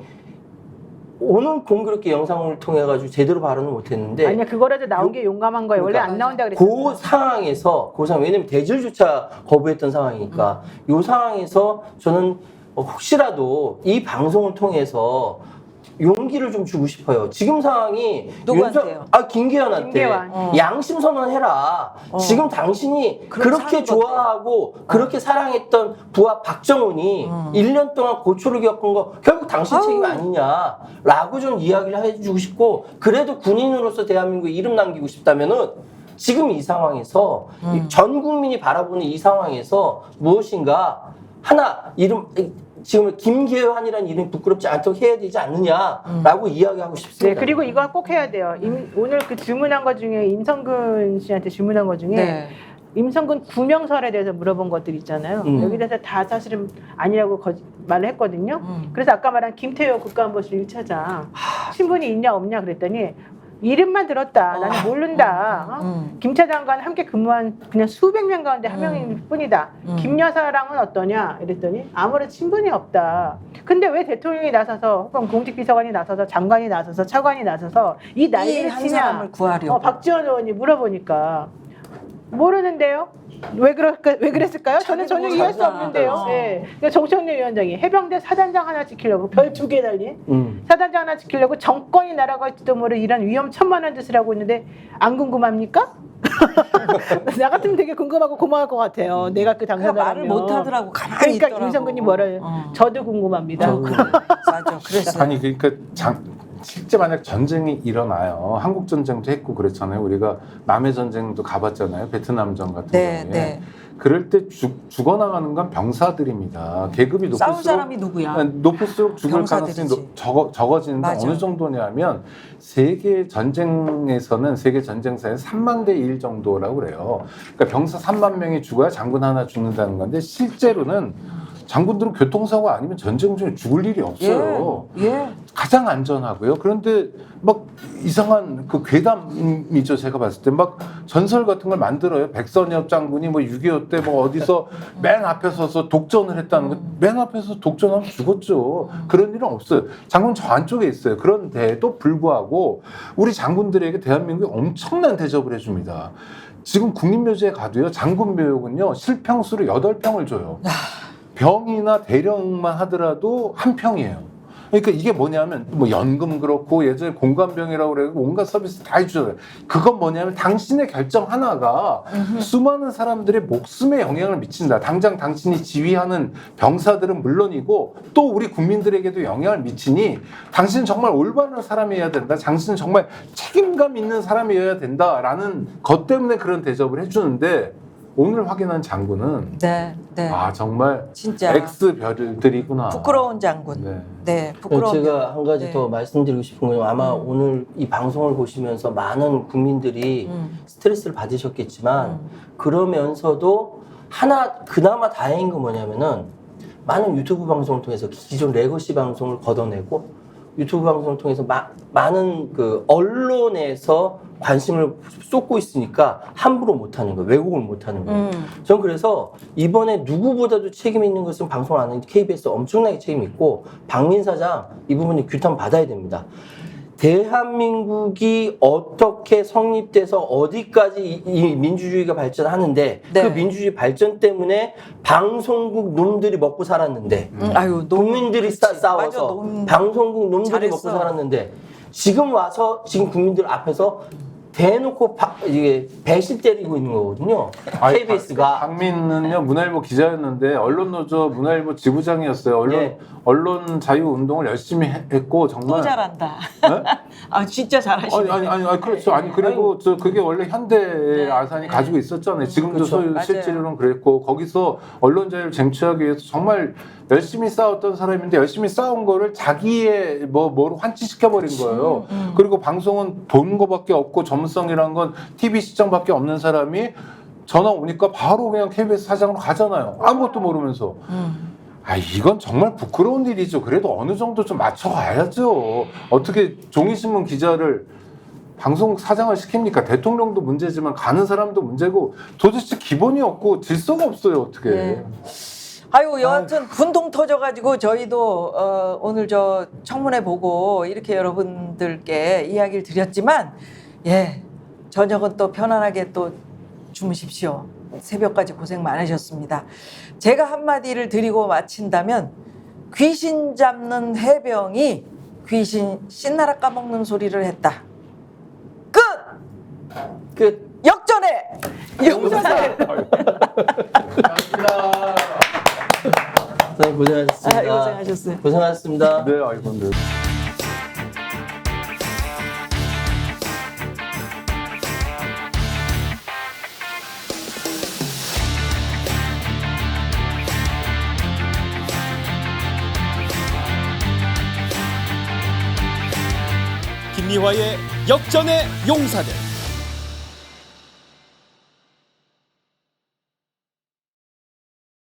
Speaker 5: 오늘 공교롭게 영상을 통해 가지고 제대로 발언을 못했는데
Speaker 3: 아니야 그거라도 나온 게 용감한 거예요. 원래 안 나온다 그랬잖아요.
Speaker 5: 그 상황에서 왜냐면 대질조차 거부했던 상황이니까 이 상황에서 저는 혹시라도 이 방송을 통해서 용기를 좀 주고 싶어요. 지금 상황이
Speaker 2: 누구한테요?
Speaker 5: 김계환한테
Speaker 3: 김계환.
Speaker 5: 양심 선언해라. 지금 당신이 그렇게 좋아하고 그렇게 사랑했던 부하 박정훈이 1년 동안 고초를 겪은 거 결국 당신 책임 아니냐라고 좀 이야기를 해주고 싶고 그래도 군인으로서 대한민국에 이름 남기고 싶다면은 지금 이 상황에서 전 국민이 바라보는 이 상황에서 무엇인가 하나 지금 김계환이라는 이름이 부끄럽지 않도록 해야 되지 않느냐라고 이야기하고 싶습니다.
Speaker 3: 네, 그리고 이거 꼭 해야 돼요. 오늘 그 질문한 것 중에 임성근 씨한테 질문한 것 중에
Speaker 2: 네.
Speaker 3: 임성근 구명설에 대해서 물어본 것들 있잖아요. 여기 대해서 다 사실은 아니라고 말을 했거든요. 그래서 아까 말한 김태효 국가안보실 1차장 신분이 있냐 없냐 그랬더니 이름만 들었다. 나는 모른다. 김 차장과 함께 근무한 그냥 수백 명 가운데 한 명일 뿐이다. 김 여사랑은 어떠냐? 이랬더니 아무런 친분이 없다. 근데 왜 대통령이 나서서 혹은 공직비서관이 나서서 장관이 나서서 차관이 나서서 이 난리를
Speaker 2: 한
Speaker 3: 치냐?
Speaker 2: 사람을 구하려고.
Speaker 3: 박지원 의원이 물어보니까 모르는데요. 왜 그랬을까요? 저는 전혀 이해할 수 없는데요. 네. 그러니까 정청래 위원장이 해병대 사단장 하나 지키려고 별 2개 달린 사단장 하나 지키려고 정권이 날아갈지도 모를 이런 위험천만한 짓을 하고 있는데 안 궁금합니까? 나 같으면 되게 궁금하고 고마울 것 같아요. 내가 그 당사자라면.
Speaker 2: 말을 못하더라고 가만히
Speaker 3: 그러니까
Speaker 2: 있더라고.
Speaker 3: 임성근이 뭐를 저도 궁금합니다.
Speaker 2: 맞아. 그랬어요.
Speaker 4: 아니 그러니까 실제 만약 전쟁이 일어나요. 한국 전쟁도 했고 그랬잖아요. 우리가 남해 전쟁도 가봤잖아요. 베트남전 같은
Speaker 2: 네,
Speaker 4: 경우에.
Speaker 2: 네.
Speaker 4: 그럴 때 죽어나가는 건 병사들입니다. 계급이 높을수록
Speaker 2: 싸운 사람이 누구야?
Speaker 4: 높을수록 죽을 가능성이
Speaker 2: 병사들이지.
Speaker 4: 적어지는데
Speaker 2: 맞아.
Speaker 4: 어느 정도냐면 세계 전쟁에서는 세계 전쟁사에 3만 대 1 정도라고 그래요. 그러니까 병사 3만 명이 죽어야 장군 하나 죽는다는 건데 실제로는 장군들은 교통사고 아니면 전쟁 중에 죽을 일이 없어요.
Speaker 2: 예.
Speaker 4: 가장 안전하고요. 그런데 막 이상한 그 괴담이죠. 제가 봤을 때 막 전설 같은 걸 만들어요. 백선엽 장군이 뭐 6.25 때 뭐 어디서 맨 앞에 서서 독전을 했다는 거. 맨 앞에서 독전하면 죽었죠. 그런 일은 없어요. 장군 저 안쪽에 있어요. 그런데도 불구하고 우리 장군들에게 대한민국이 엄청난 대접을 해줍니다. 지금 국립묘지에 가도요. 장군 묘역은요. 실평수로 8평을 줘요. 병이나 대령만 하더라도 1평이에요. 그러니까 이게 뭐냐면 뭐 연금 그렇고 예전에 공관병이라고 그래서 온갖 서비스 다 해주잖아요. 그건 뭐냐면 당신의 결정 하나가 수많은 사람들의 목숨에 영향을 미친다. 당장 당신이 지휘하는 병사들은 물론이고 또 우리 국민들에게도 영향을 미치니 당신은 정말 올바른 사람이어야 된다. 당신은 정말 책임감 있는 사람이어야 된다라는 것 때문에 그런 대접을 해주는데 오늘 확인한 장군은
Speaker 2: 네.
Speaker 4: 아 정말
Speaker 2: 진짜
Speaker 4: X 별들이구나.
Speaker 2: 부끄러운 장군.
Speaker 4: 네.
Speaker 2: 네. 부끄러운.
Speaker 5: 제가 한 가지
Speaker 2: 네.
Speaker 5: 더 말씀드리고 싶은 건 아마 오늘 이 방송을 보시면서 많은 국민들이 스트레스를 받으셨겠지만 그러면서도 그나마 다행인 건 뭐냐면은 많은 유튜브 방송을 통해서 기존 레거시 방송을 걷어내고 유튜브 방송을 통해서 많은 그 언론에서 관심을 쏟고 있으니까 함부로 못하는 거예요. 왜곡을 못하는 거예요. 전 그래서 이번에 누구보다도 책임 있는 것은 방송 안 하는 KBS 엄청나게 책임 있고 박민 사장 이 부분에 규탄 받아야 됩니다. 대한민국이 어떻게 성립돼서 어디까지 이 민주주의가 발전하는데
Speaker 2: 네.
Speaker 5: 그 민주주의 발전 때문에 방송국 놈들이 먹고 살았는데
Speaker 2: 아유,
Speaker 5: 국민들이 싸워서 방송국 놈들이
Speaker 2: 잘했어.
Speaker 5: 먹고 살았는데 지금 와서 지금 국민들 앞에서 대놓고 이게 배신 때리고 있는 거거든요. KBS가.
Speaker 4: 박민은요 문화일보 기자였는데 언론노조 문화일보 지부장이었어요.
Speaker 5: 예.
Speaker 4: 언론 자유 운동을 열심히 했고 정말.
Speaker 2: 또 잘한다.
Speaker 4: 네?
Speaker 2: 아 진짜 잘하시네.
Speaker 4: 아니 그렇죠. 아니 그리고 그게 원래 현대 아산이 가지고 있었잖아요. 지금도
Speaker 2: 그렇죠. 맞아요.
Speaker 4: 실제로는 그랬고 거기서 언론 자유를 쟁취하기 위해서 정말 열심히 싸웠던 사람인데 열심히 싸운 거를 자기의 뭐로 환치시켜 버린 거예요. 그리고 방송은 돈 거밖에 없고 전문성이란 건 TV 시청밖에 없는 사람이 전화 오니까 바로 그냥 KBS 사장으로 가잖아요. 아무것도 모르면서. 이건 정말 부끄러운 일이죠. 그래도 어느 정도 좀 맞춰가야죠. 어떻게 종이신문 기자를 방송국 사장을 시킵니까? 대통령도 문제지만 가는 사람도 문제고 도대체 기본이 없고 질서가 없어요. 어떻게.
Speaker 2: 네. 아유 여하튼 분통 터져가지고 저희도 오늘 저 청문회 보고 이렇게 여러분들께 이야기를 드렸지만 예 저녁은 또 편안하게 또 주무십시오. 새벽까지 고생 많으셨습니다. 제가 한마디를 드리고 마친다면 귀신 잡는 해병이 귀신 신나라 까먹는 소리를 했다. 끝!
Speaker 5: 끝.
Speaker 2: 역전의 용사들.
Speaker 5: 선생님 고생하셨습니다.
Speaker 2: 아이고, 고생하셨어요.
Speaker 5: 고생하셨습니다.
Speaker 4: 네, 아이고, 네.
Speaker 1: 김미화의 역전의 용사들